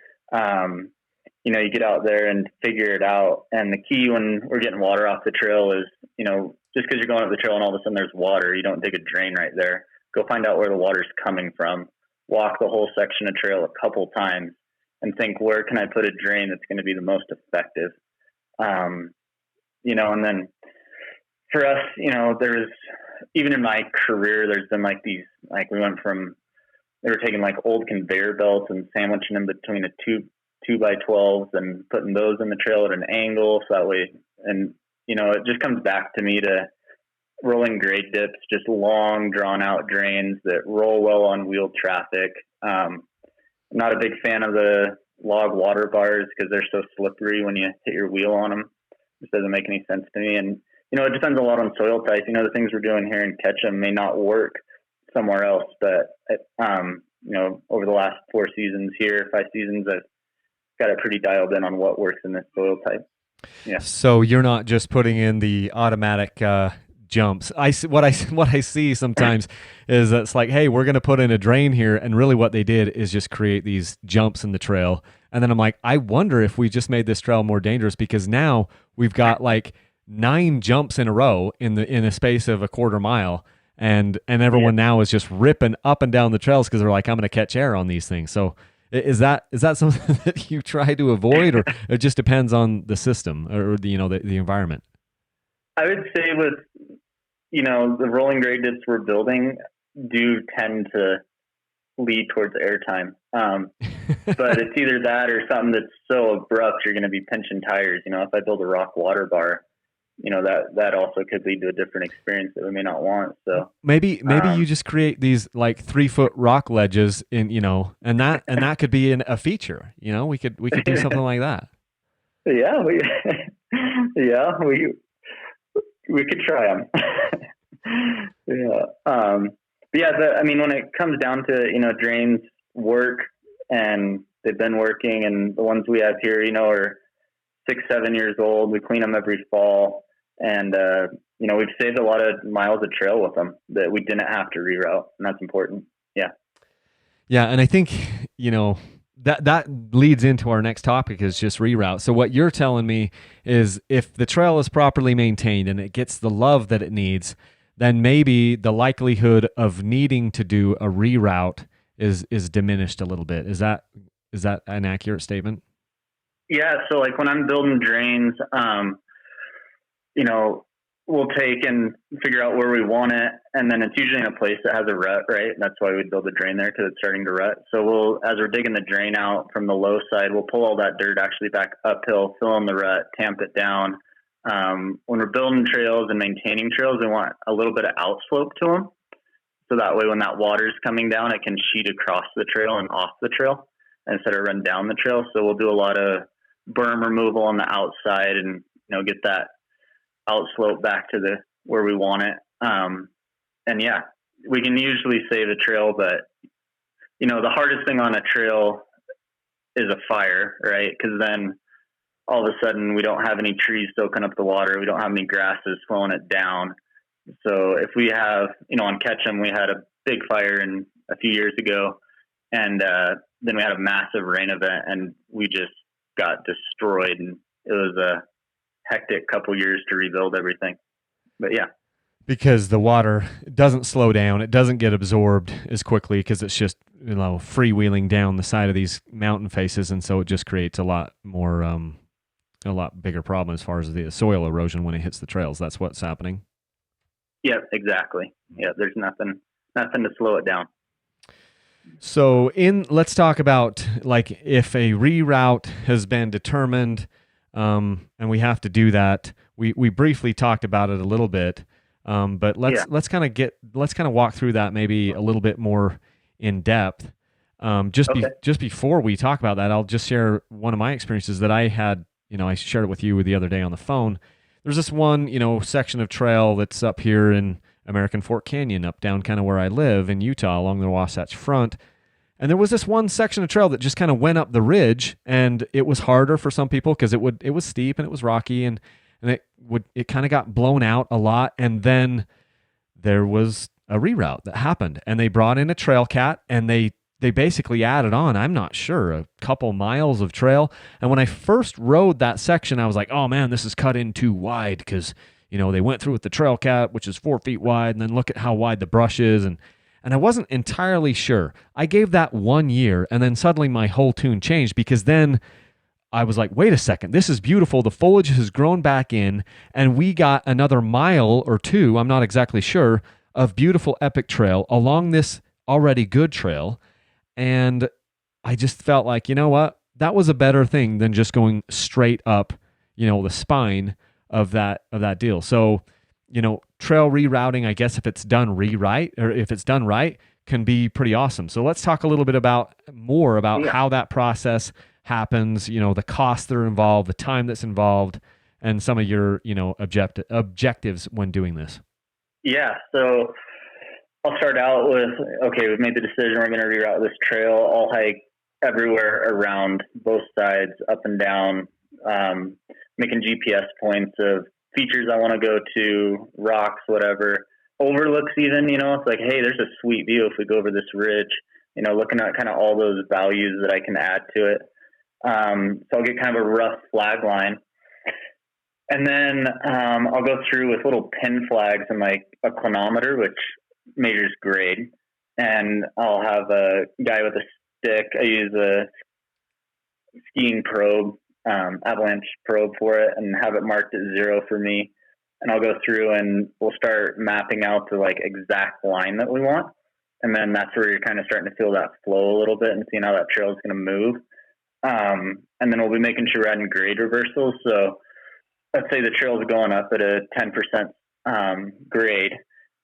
you get out there and figure it out. And the key when we're getting water off the trail is, just because you're going up the trail and all of a sudden there's water, you don't dig a drain right there. Go find out where the water's coming from. Walk the whole section of trail a couple times and think, where can I put a drain that's going to be the most effective? And then for us, there's, even in my career, there's been these, we went from, they were taking old conveyor belts and sandwiching them between a two by 12s and putting those in the trail at an angle. So that way, and, it just comes back to me to rolling grade dips, just long drawn out drains that roll well on wheeled traffic. I'm not a big fan of the log water bars because they're so slippery when you hit your wheel on them. It doesn't make any sense to me. And, it depends a lot on soil type. The things we're doing here in Ketchum may not work somewhere else, but, over the last 5 seasons, I've got it pretty dialed in on what works in this soil type. Yeah. So you're not just putting in the automatic, jumps. What I see sometimes is it's like, hey, we're going to put in a drain here. And really what they did is just create these jumps in the trail. And then I'm like, I wonder if we just made this trail more dangerous, because now we've got 9 jumps in a row in a space of a quarter mile. And everyone now is just ripping up and down the trails because they're like, I'm going to catch air on these things. So is that something that you try to avoid, or it just depends on the system or the environment? I would say with the rolling grade dips we're building do tend to lead towards airtime. But it's either that or something that's so abrupt you're going to be pinching tires. If I build a rock water bar, that also could lead to a different experience that we may not want. So maybe you just create these like 3-foot rock ledges and that could be a feature. We could do something like that. Yeah, we could try them. Yeah. But yeah, when it comes down to, drains work, and they've been working, and the ones we have here, are 6-7 years old. We clean them every fall, and, we've saved a lot of miles of trail with them that we didn't have to reroute, and that's important. Yeah. Yeah. And I think, that leads into our next topic, is just reroute. So what you're telling me is if the trail is properly maintained and it gets the love that it needs, then maybe the likelihood of needing to do a reroute is diminished a little bit. Is that an accurate statement? Yeah. So like when I'm building drains, we'll take and figure out where we want it. And then it's usually in a place that has a rut, right? That's why we build a drain there, because it's starting to rut. So as we're digging the drain out from the low side, we'll pull all that dirt actually back uphill, fill in the rut, tamp it down. When we're building trails and maintaining trails, we want a little bit of outslope to them. So that way, when that water's coming down, it can sheet across the trail and off the trail instead of run down the trail. So we'll do a lot of berm removal on the outside and, get that outslope back to where we want it. And yeah, we can usually save a trail, but the hardest thing on a trail is a fire, right? Because then all of a sudden we don't have any trees soaking up the water. We don't have any grasses flowing it down. So if we have, on Ketchum, we had a big fire a few years ago, and then we had a massive rain event, and we just got destroyed, and it was a hectic couple years to rebuild everything. But yeah. Because the water doesn't slow down. It doesn't get absorbed as quickly because it's just, freewheeling down the side of these mountain faces. And so it just creates a lot bigger problem as far as the soil erosion when it hits the trails. That's what's happening. Yeah, exactly. Yeah, there's nothing to slow it down. So let's talk about like if a reroute has been determined, and we have to do that. We briefly talked about it a little bit, but let's kind of walk through that maybe a little bit more in depth. Just before we talk about that, I'll just share one of my experiences that I had. I shared it with you the other day on the phone. There's this one, section of trail that's up here in American Fork Canyon, up down kind of where I live in Utah along the Wasatch Front. And there was this one section of trail that just kind of went up the ridge, and it was harder for some people because it was steep and it was rocky, and it kind of got blown out a lot. And then there was a reroute that happened, and they brought in a trail cat, and they basically added on, I'm not sure, a couple miles of trail. And when I first rode that section, I was like, oh man, this is cut in too wide, because they went through with the trail cat, which is 4 feet wide, and then look at how wide the brush is, and I wasn't entirely sure. I gave that 1 year, and then suddenly my whole tune changed, because then I was like, wait a second, this is beautiful. The foliage has grown back in, and we got another mile or two, I'm not exactly sure, of beautiful epic trail along this already good trail. And I just felt like, you know what? That was a better thing than just going straight up, the spine of that deal. So, trail rerouting, I guess if it's done right, can be pretty awesome. So let's talk a little bit more about how that process happens, the costs that are involved, the time that's involved, and some of your, objectives when doing this. Yeah. So I'll start out with, okay, we've made the decision, we're going to reroute this trail. I'll hike everywhere around, both sides, up and down, making GPS points of features I want to go to, rocks, whatever, overlooks even, it's like, hey, there's a sweet view if we go over this ridge, looking at kind of all those values that I can add to it. So I'll get kind of a rough flag line. And then I'll go through with little pin flags and like a clinometer, which measures grade. And I'll have a guy with a stick. I use a skiing probe, avalanche probe for it, and have it marked at 0 for me. and I'll go through and we'll start mapping out the like exact line that we want. And then that's where you're kind of starting to feel that flow a little bit and seeing how that trail is going to move. And then we'll be making sure we're adding grade reversals. So let's say the trail is going up at a 10% grade.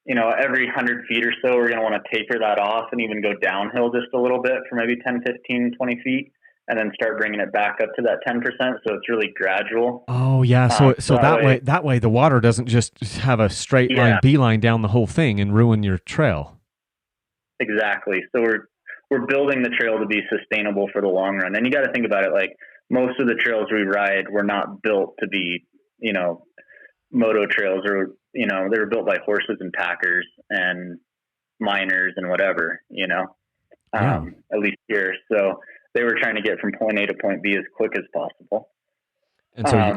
Every 100 feet or so, we're going to want to taper that off and even go downhill just a little bit for maybe 10, 15, 20 feet, and then start bringing it back up to that 10%. So it's really gradual. Oh yeah. So that way the water doesn't just have a straight line beeline down the whole thing and ruin your trail. Exactly. So we're building the trail to be sustainable for the long run. And you got to think about it, like most of the trails we ride were not built to be, moto trails, or, they were built by horses and packers and miners and whatever, at least here. So they were trying to get from point A to point B as quick as possible. And so,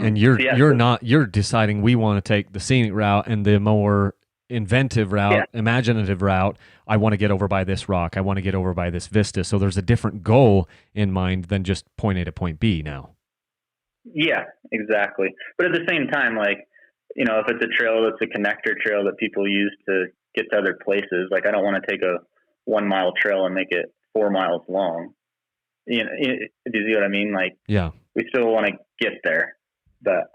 you're deciding we want to take the scenic route and the more inventive route, imaginative route. I want to get over by this rock. I want to get over by this vista. So there's a different goal in mind than just point A to point B now. Yeah, exactly. But at the same time, like, if it's a trail that's a connector trail that people use to get to other places, like I don't want to take a 1 mile trail and make it 4 miles long. Do you see what I mean? Like, yeah, we still want to get there. But,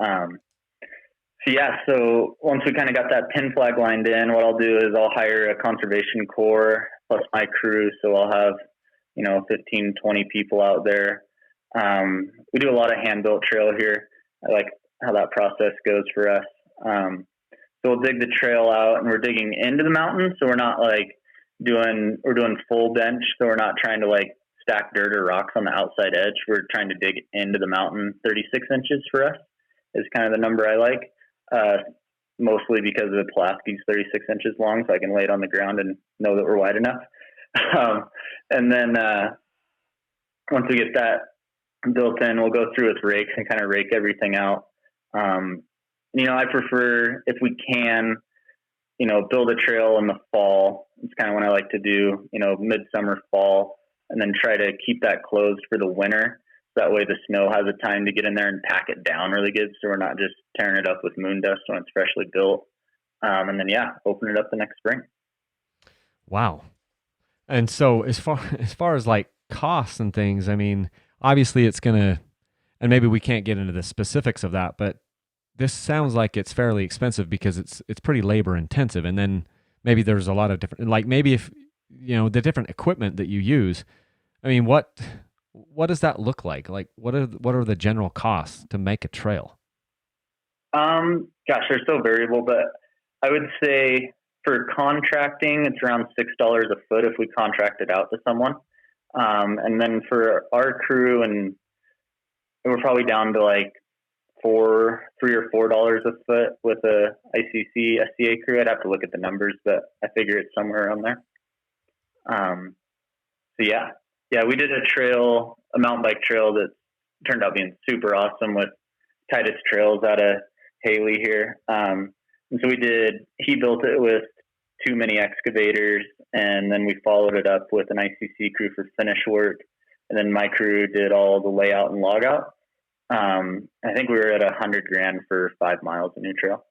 so once we kind of got that pin flag lined in, what I'll do is I'll hire a conservation corps plus my crew. So I'll have, 15, 20 people out there. We do a lot of hand-built trail here. I like how that process goes for us. So we'll dig the trail out, and we're digging into the mountain. So we're not we're doing full bench. So we're not trying to like stack dirt or rocks on the outside edge. We're trying to dig into the mountain. 36 inches for us is kind of the number I like. Mostly because the Pulaski's 36 inches long, so I can lay it on the ground and know that we're wide enough. And then once we get that built in, we'll go through with rakes and kind of rake everything out. I prefer, if we can, build a trail in the fall. It's kind of what I like to do, midsummer, fall, and then try to keep that closed for the winter. That way the snow has a time to get in there and pack it down really good, so we're not just tearing it up with moon dust when it's freshly built. And then, open it up the next spring. Wow. And so as far as like costs and things, I mean, obviously it's going to, and maybe we can't get into the specifics of that, but this sounds like it's fairly expensive because it's pretty labor intensive. And then maybe there's a lot of different, like maybe if, the different equipment that you use, I mean, what does that look like? Like, what are the general costs to make a trail? Gosh, they're so variable, but I would say for contracting, it's around $6 a foot if we contract it out to someone. And then for our crew, and we're probably down to like $3 or $4 a foot with a ICC SCA crew. I'd have to look at the numbers, but I figure it's somewhere around there. We did a mountain bike trail that turned out being super awesome with Titus Trails out of Haley here. And so he built it with 2 mini excavators, and then we followed it up with an ICC crew for finish work. And then my crew did all the layout and log out. I think we were at $100,000 for 5 miles of new trail.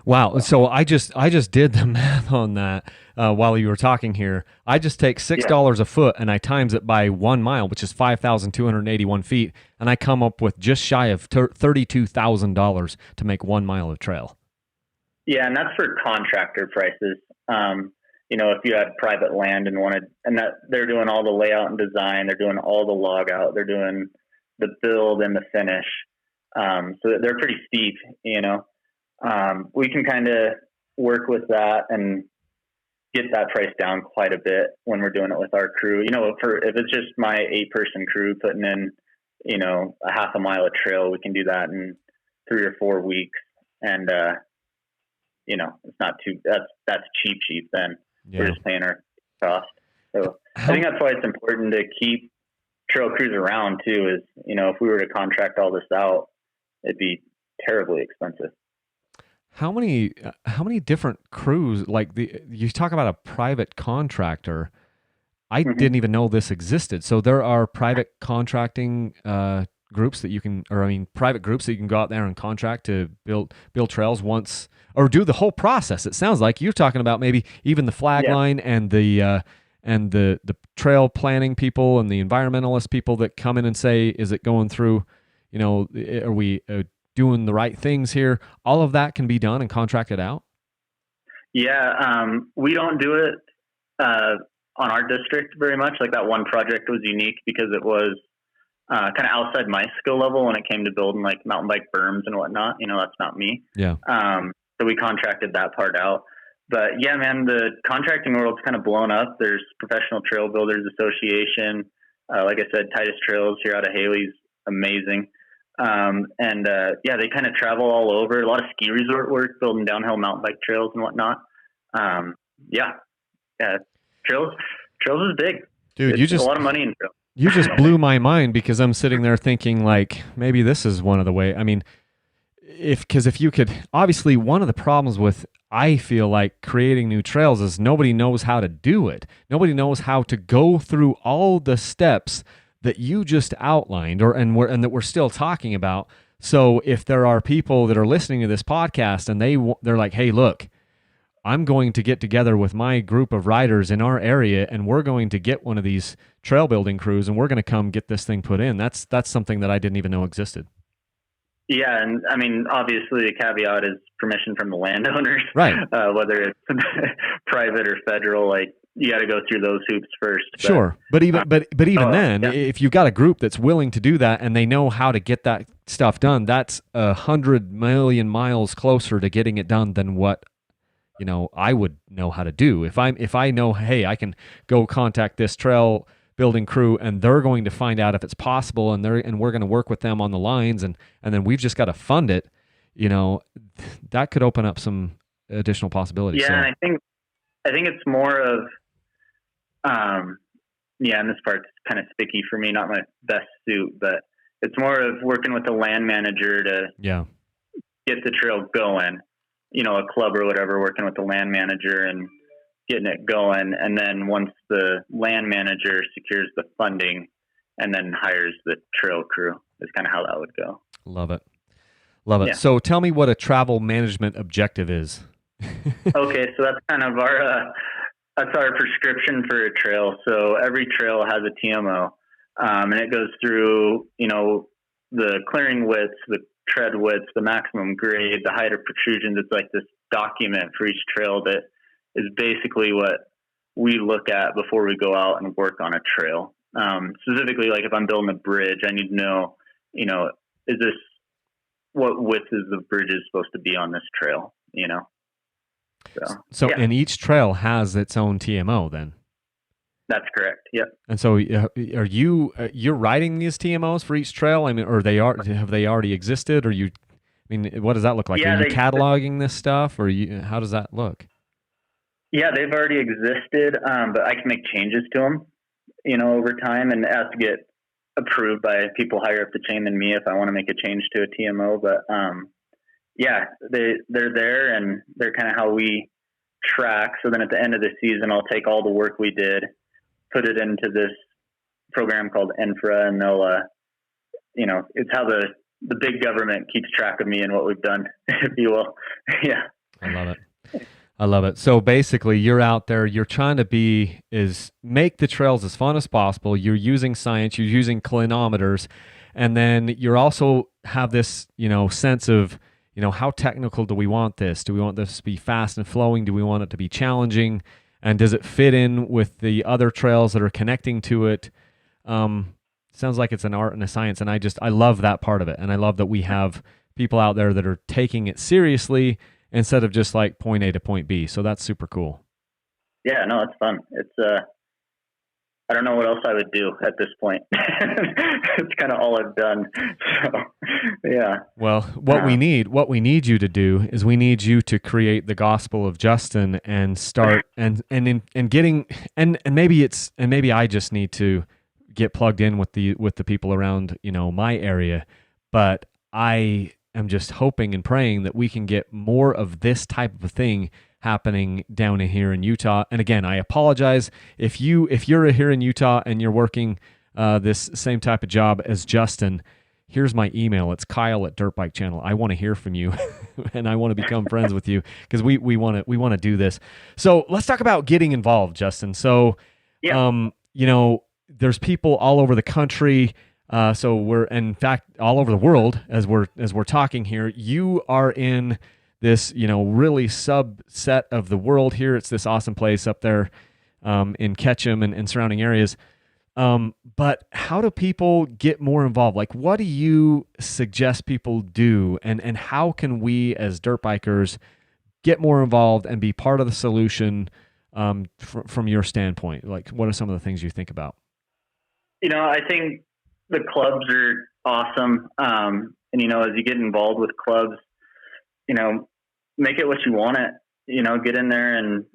Wow. So I just did the math on that while you were talking here. I just take $6 a foot and I times it by 1 mile, which is 5,281 feet. And I come up with just shy of $32,000 to make 1 mile of trail. Yeah. And that's for contractor prices. If you had private land and that they're doing all the layout and design, they're doing all the log out, they're doing the build and the finish. So they're pretty steep, we can kind of work with that and get that price down quite a bit when we're doing it with our crew. If it's just my 8-person crew putting in, a half a mile of trail, we can do that in 3 or 4 weeks. And, it's not that's cheap then. Yeah. We're just paying our cost. So I think that's why it's important to keep trail crews around too, is, if we were to contract all this out, it'd be terribly expensive. How many different crews, like you talk about a private contractor, I didn't even know this existed. So there are private contracting groups that you can, or I mean, private groups that you can go out there and contract to build trails once, or do the whole process. It sounds like you're talking about maybe even the flag line and the trail planning people and the environmentalist people that come in and say, is it going through, are we doing the right things here? All of that can be done and contracted out. Yeah. We don't do it on our district very much. Like that one project was unique because it was kind of outside my skill level when it came to building like mountain bike berms and whatnot. That's not me. Yeah. So we contracted that part out. But yeah, man, the contracting world's kind of blown up. There's Professional Trail Builders Association. Like I said, Titus Trails here out of Haley's amazing. They kind of travel all over. A lot of ski resort work, building downhill mountain bike trails and whatnot. Trails is big. Dude, it's a lot of money in trails. You just blew my mind, because I'm sitting there thinking like, maybe this is one of the way. I mean, if you could, obviously one of the problems with, I feel like, creating new trails is nobody knows how to do it. Nobody knows how to go through all the steps that you just outlined, and that we're still talking about. So if there are people that are listening to this podcast and they're like, hey, look, I'm going to get together with my group of riders in our area, and we're going to get one of these trail building crews, and we're going to come get this thing put in. That's something that I didn't even know existed. Yeah, and I mean, obviously, the caveat is permission from the landowners, right? Whether it's private or federal, like you got to go through those hoops first. Sure, but even then, if you've got a group that's willing to do that and they know how to get that stuff done, that's 100 million miles closer to getting it done than what I would know how to do. If I know, hey, I can go contact this trail building crew and they're going to find out if it's possible, and we're going to work with them on the lines, and then we've just got to fund it, that could open up some additional possibilities. Yeah, and I think it's more of and this part's kind of sticky for me, not my best suit, but it's more of working with the land manager to get the trail going. A club or whatever, working with the land manager and getting it going. And then once the land manager secures the funding and then hires the trail crew, is kind of how that would go. Love it. Yeah. So tell me what a travel management objective is. Okay. So that's kind of that's our prescription for a trail. So every trail has a TMO, and it goes through, the clearing widths, the tread widths, the maximum grade, the height of protrusions. It's like this document for each trail that is basically what we look at before we go out and work on a trail. Specifically, like if I'm building a bridge, I need to know, what width is the bridge is supposed to be on this trail, So and each trail has its own TMO then? That's correct. Yep. And so, are you're writing these TMOs for each trail? I mean, or have they already existed? Or what does that look like? Yeah, are you cataloging this stuff, or how does that look? Yeah, they've already existed, but I can make changes to them, over time, and it has to get approved by people higher up the chain than me if I want to make a change to a TMO. But they're there, and they're kind of how we track. So then at the end of the season, I'll take all the work we did, put it into this program called Infra, and they'll, it's how the big government keeps track of me and what we've done, if you will. Yeah. I love it. So basically you're out there, you're trying to make the trails as fun as possible. You're using science, you're using clinometers, and then you're also have this, sense of, how technical do we want this? Do we want this to be fast and flowing? Do we want it to be challenging? And does it fit in with the other trails that are connecting to it? Sounds like it's an art and a science, and I love that part of it. And I love that we have people out there that are taking it seriously instead of just like point A to point B. So that's super cool. Yeah, no, it's fun. It's I don't know what else I would do at this point. It's kind of all I've done. So, yeah. Well, what we need you to do is we need you to create the gospel of Justin and start and getting and maybe I just need to get plugged in with the people around, my area, but I am just hoping and praying that we can get more of this type of a thing happening down in here in Utah. And again, I apologize if you're here in Utah and you're working this same type of job as Justin. here's my email. It's Kyle at Dirtbike Channel. I want to hear from you and I want to become friends with you because we want to do this. So let's talk about getting involved, Justin. So, there's people all over the country. So we're, in fact, all over the world as we're talking here. You are in this, really subset of the world here. It's this awesome place up there in Ketchum and surrounding areas. But how do people get more involved? Like, what do you suggest people do? And how can we as dirt bikers get more involved and be part of the solution from your standpoint? Like, what are some of the things you think about? I think the clubs are awesome. And, as you get involved with clubs, make it what you want it, get in there and,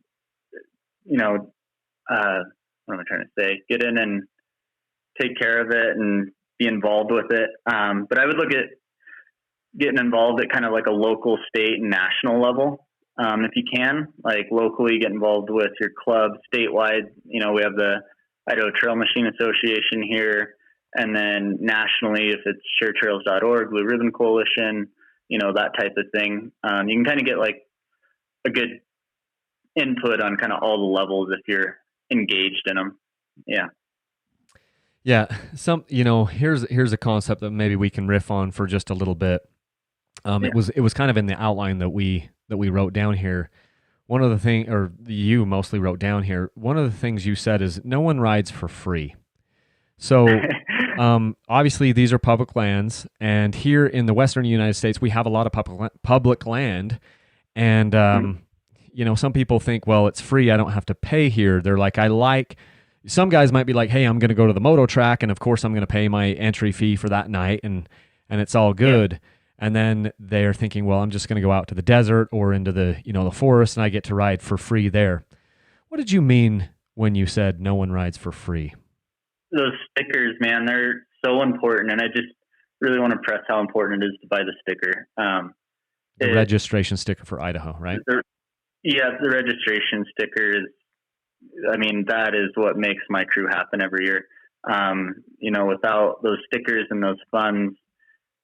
what am I trying to say? Get in and take care of it and be involved with it. But I would look at getting involved at kind of like a local, state, and national level. If you can, like locally, get involved with your club. Statewide, we have the Idaho Trail Machine Association here. And then nationally, if it's sharetrails.org, Blue Ribbon Coalition, that type of thing. You can kind of get like a good input on kind of all the levels if you're engaged in them. Yeah. Yeah. Here's a concept that maybe we can riff on for just a little bit. It was kind of in the outline that we wrote down here. One of the things, or you mostly wrote down here, one of the things you said is no one rides for free. So obviously these are public lands, and here in the Western United States, we have a lot of public land. And, some people think, well, it's free. I don't have to pay here. They're like, some guys might be like, hey, I'm going to go to the moto track. And of course I'm going to pay my entry fee for that night and it's all good. Yeah. And then they're thinking, well, I'm just going to go out to the desert or into the, the forest and I get to ride for free there. What did you mean when you said no one rides for free? Those stickers, man, they're so important. And I just really want to press how important it is to buy the sticker. The registration sticker for Idaho, right? The registration sticker is, that is what makes my crew happen every year. Without those stickers and those funds,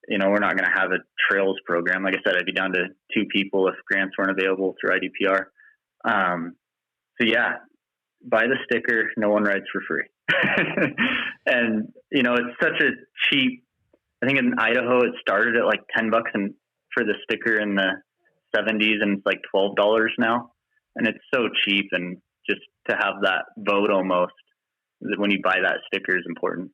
we're not going to have a trails program. Like I said, I'd be down to 2 people if grants weren't available through IDPR. Buy the sticker. No one rides for free. And, it's such a cheap, I think in Idaho, it started at like $10 and for the sticker in the 70s, and it's like $12 now. And it's so cheap, and just to have that vote almost when you buy that sticker is important.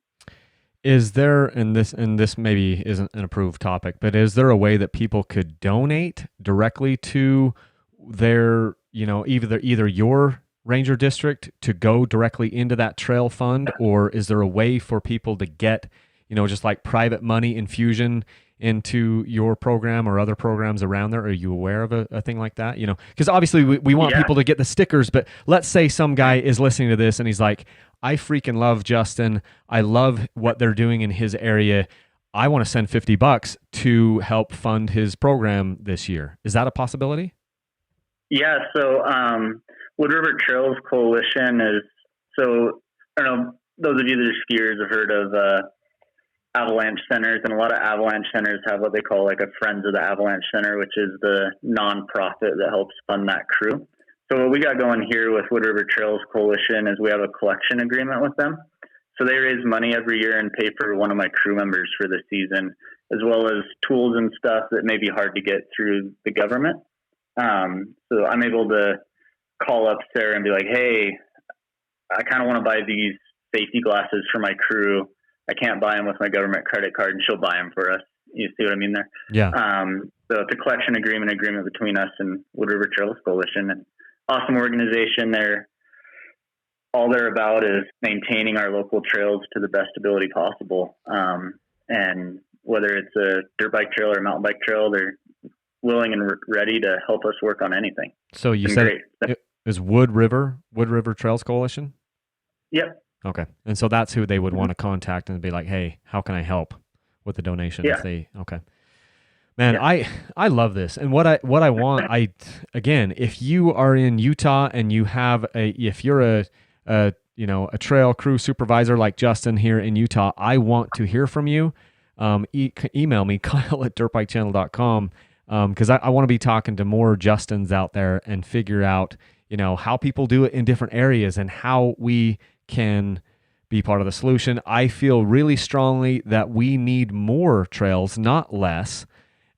Is there, and this maybe isn't an approved topic, but is there a way that people could donate directly to their, either your Ranger District to go directly into that trail fund, or is there a way for people to get, just like private money infusion into your program or other programs around there? Are you aware of a thing like that? Because obviously we want people to get the stickers, but let's say some guy is listening to this and he's like, I freaking love Justin. I love what they're doing in his area. I want to send $50 to help fund his program this year. Is that a possibility? Yeah. So, Wood River Trails Coalition is, so I don't know, those of you that are skiers have heard of, avalanche centers, and a lot of avalanche centers have what they call like a Friends of the Avalanche Center, which is the nonprofit that helps fund that crew. So what we got going here with Wood River Trails Coalition is we have a collection agreement with them. So they raise money every year and pay for one of my crew members for the season, as well as tools and stuff that may be hard to get through the government. So I'm able to call up Sarah and be like, hey, I kind of want to buy these safety glasses for my crew. I can't buy them with my government credit card, and she'll buy them for us. You see what I mean there? Yeah. So it's a collection agreement between us and Wood River Trails Coalition. And awesome organization. All they're about is maintaining our local trails to the best ability possible. And whether it's a dirt bike trail or a mountain bike trail, they're willing and ready to help us work on anything. So you said it is Wood River Trails Coalition? Yep. Okay. And so that's who they would want to contact and be like, hey, how can I help with the donation? Yeah. Okay. Man, yeah. I love this. And what I want, again, if you are in Utah and if you're a trail crew supervisor like Justin here in Utah, I want to hear from you. email me, Kyle@dirtbikechannel.com, because I want to be talking to more Justins out there and figure out, how people do it in different areas and how we can be part of the solution. I feel really strongly that we need more trails, not less.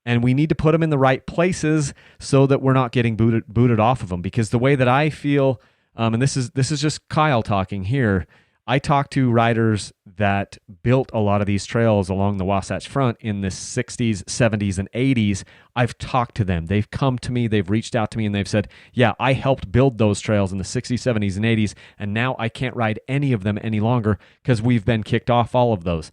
And we need to put them in the right places so that we're not getting booted off of them. Because the way that I feel, and this is just Kyle talking here, I talked to riders that built a lot of these trails along the Wasatch Front in the 60s, 70s, and 80s. I've talked to them. They've come to me, they've reached out to me, and they've said, yeah, I helped build those trails in the 60s, 70s, and 80s, and now I can't ride any of them any longer because we've been kicked off all of those.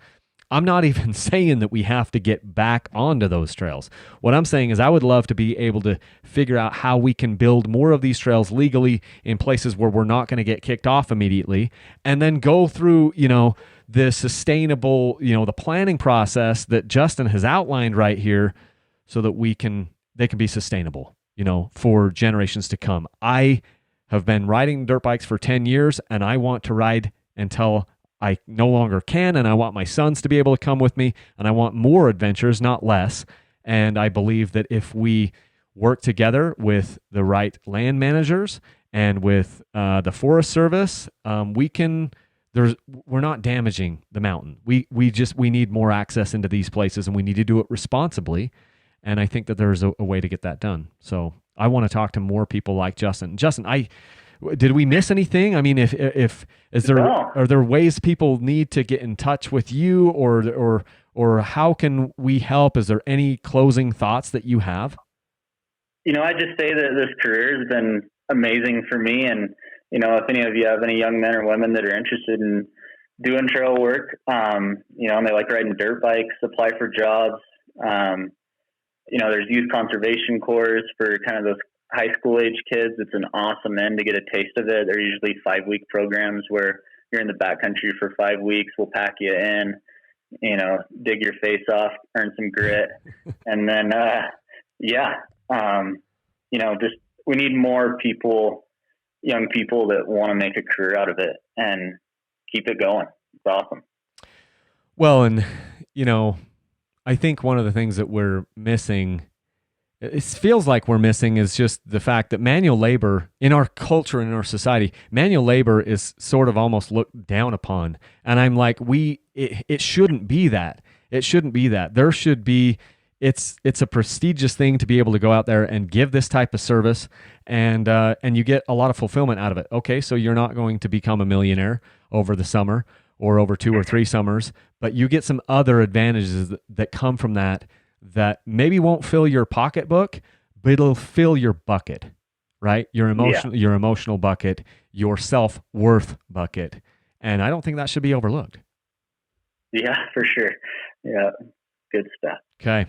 I'm not even saying that we have to get back onto those trails. What I'm saying is I would love to be able to figure out how we can build more of these trails legally in places where we're not going to get kicked off immediately, and then go through, the sustainable, the planning process that Justin has outlined right here so that they can be sustainable, for generations to come. I have been riding dirt bikes for 10 years, and I want to ride until I no longer can, and I want my sons to be able to come with me, and I want more adventures, not less. And I believe that if we work together with the right land managers and with the Forest Service, we're not damaging the mountain. We need more access into these places, and we need to do it responsibly. And I think that there's a way to get that done. So I want to talk to more people like Justin. Justin, did we miss anything? I mean, are there ways people need to get in touch with you, or how can we help? Is there any closing thoughts that you have? I just say that this career has been amazing for me, and if any of you have any young men or women that are interested in doing trail work, and they like riding dirt bikes, apply for jobs. There's youth conservation corps for kind of those high school age kids. It's an awesome end to get a taste of it. They're usually 5-week programs where you're in the backcountry for 5 weeks. We'll pack you in, dig your face off, earn some grit. And then, just, we need more people, young people that want to make a career out of it and keep it going. It's awesome. Well, and, I think one of the things that we're missing, it feels like we're missing, is just the fact that manual labor in our culture and in our society, manual labor is sort of almost looked down upon. And I'm like, it shouldn't be that. It shouldn't be that. There should be, it's a prestigious thing to be able to go out there and give this type of service, and you get a lot of fulfillment out of it. Okay, so you're not going to become a millionaire over the summer or over 2 or 3 summers, but you get some other advantages that come from that maybe won't fill your pocketbook, but it'll fill your bucket, right? Your emotional bucket, your self-worth bucket. And I don't think that should be overlooked. Yeah, for sure. Yeah. Good stuff. Okay.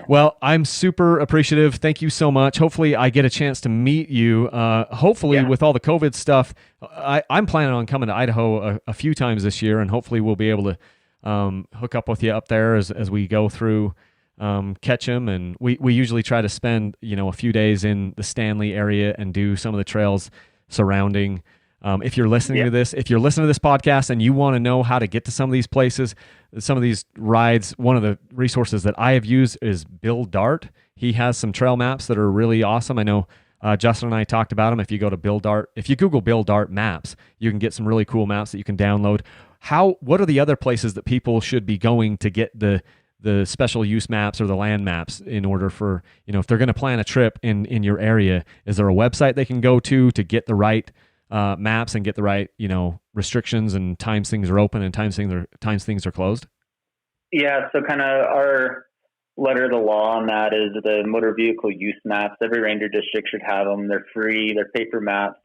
Well, I'm super appreciative. Thank you so much. Hopefully I get a chance to meet you. With all the COVID stuff, I'm planning on coming to Idaho a few times this year, and hopefully we'll be able to hook up with you up there as we go through Ketchum. And we usually try to spend, a few days in the Stanley area and do some of the trails surrounding. If you're listening to this podcast and you want to know how to get to some of these places, some of these rides, one of the resources that I have used is Bill Dart. He has some trail maps that are really awesome. I know Justin and I talked about them. If you go to if you Google Bill Dart maps, you can get some really cool maps that you can download. What are the other places that people should be going to get the special use maps or the land maps in order for, if they're going to plan a trip in your area? Is there a website they can go to get the right maps and get the right, restrictions and times things are open and times things are closed? Yeah. So kind of our letter of the law on that is the motor vehicle use maps. Every ranger district should have them. They're free. They're paper maps.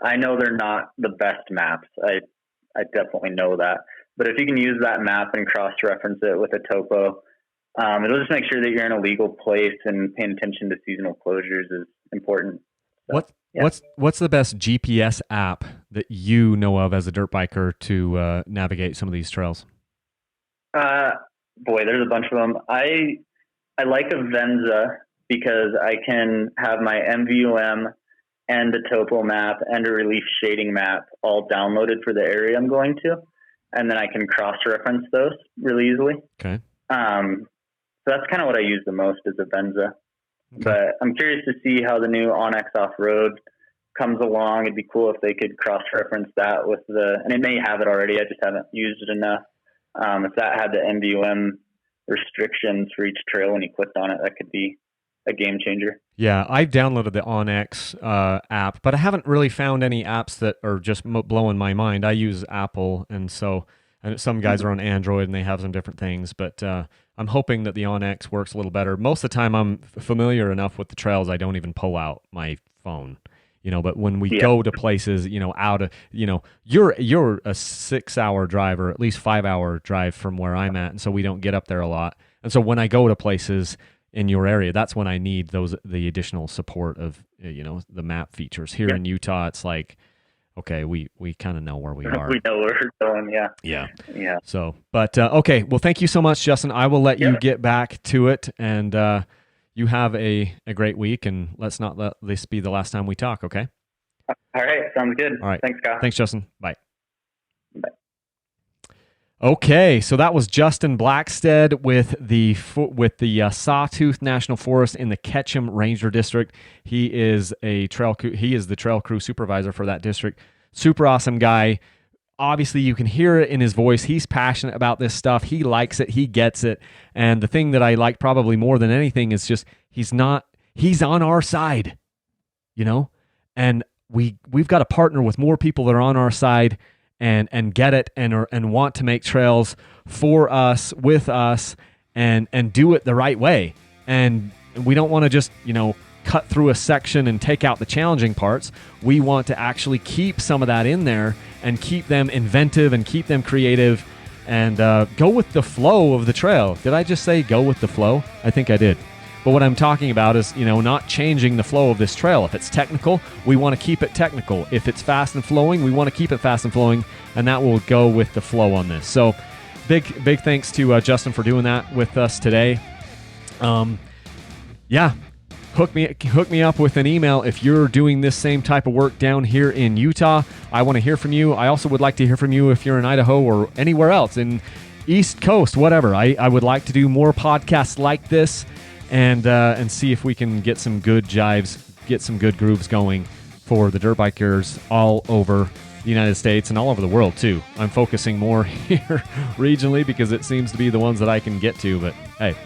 I know they're not the best maps. I definitely know that. But if you can use that map and cross-reference it with a topo, it'll just make sure that you're in a legal place, and paying attention to seasonal closures is important. So, What's the best GPS app that you know of as a dirt biker to navigate some of these trails? There's a bunch of them. I like Avenza because I can have my MVUM and the topo map and a relief shading map all downloaded for the area I'm going to, and then I can cross-reference those really easily. Okay. So that's kind of what I use the most is a Venza. Okay. But I'm curious to see how the new Onyx off-road comes along. It'd be cool if they could cross-reference that with and it may have it already, I just haven't used it enough. If that had the MVUM restrictions for each trail when you clicked on it, that could be a game changer. Yeah, I've downloaded the Onyx app, but I haven't really found any apps that are just blowing my mind. I use Apple, and so some guys are on Android and they have some different things, but I'm hoping that the Onyx works a little better. Most of the time I'm familiar enough with the trails I don't even pull out my phone. But when we go to places, out of, you're a 6-hour drive or at least 5-hour drive from where I'm at. And so we don't get up there a lot. And so when I go to places in your area, that's when I need the additional support of, the map features. Here in Utah, it's like, okay, we kind of know where we are. We know where we're going. Yeah. So, but, okay. Well, thank you so much, Justin. I will let you get back to it, and, you have a great week, and let's not let this be the last time we talk, okay? All right. Sounds good. All right. Thanks, Kyle. Thanks, Justin. Bye. Bye. Okay, so that was Justin Blackstead with the Sawtooth National Forest in the Ketchum Ranger District. He is the trail crew supervisor for that district. Super awesome guy. Obviously, you can hear it in his voice. He's passionate about this stuff. He likes it. He gets it. And the thing that I like probably more than anything is just he's on our side, And we've got to partner with more people that are on our side and get it and want to make trails for us, with us, and do it the right way. And we don't want to just, cut through a section and take out the challenging parts. We want to actually keep some of that in there and keep them inventive and keep them creative and go with the flow of the trail. Did I just say go with the flow? I think I did. But what I'm talking about is, not changing the flow of this trail. If it's technical, we want to keep it technical. If it's fast and flowing, we want to keep it fast and flowing, and that will go with the flow on this. So big thanks to Justin for doing that with us today. Hook me up with an email if you're doing this same type of work down here in Utah. I want to hear from you. I also would like to hear from you if you're in Idaho or anywhere else in East Coast, whatever. I would like to do more podcasts like this and see if we can get some good jives, get some good grooves going for the dirt bikers all over the United States and all over the world too. I'm focusing more here regionally because it seems to be the ones that I can get to, but hey,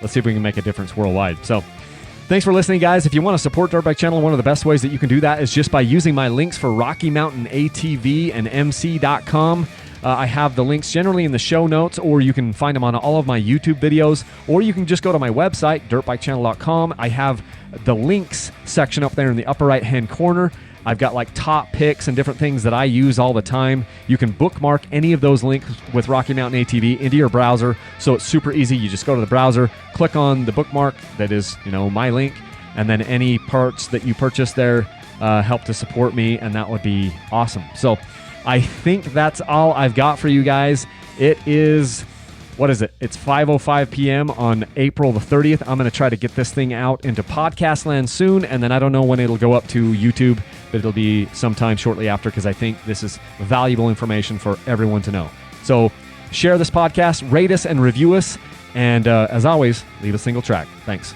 let's see if we can make a difference worldwide. So thanks for listening, guys. If you want to support Dirt Bike Channel, one of the best ways that you can do that is just by using my links for Rocky Mountain ATV and MC.com. I have the links generally in the show notes, or you can find them on all of my YouTube videos, or you can just go to my website, dirtbikechannel.com. I have the links section up there in the upper right-hand corner. I've got like top picks and different things that I use all the time. You can bookmark any of those links with Rocky Mountain ATV into your browser, so it's super easy. You just go to the browser, click on the bookmark that is, my link, and then any parts that you purchase there help to support me, and that would be awesome. So I think that's all I've got for you guys. It is, what is it? It's 5:05 p.m. on April the 30th. I'm going to try to get this thing out into podcast land soon, and then I don't know when it'll go up to YouTube, but it'll be sometime shortly after because I think this is valuable information for everyone to know. So share this podcast, rate us, and review us, and as always, leave a single track. Thanks.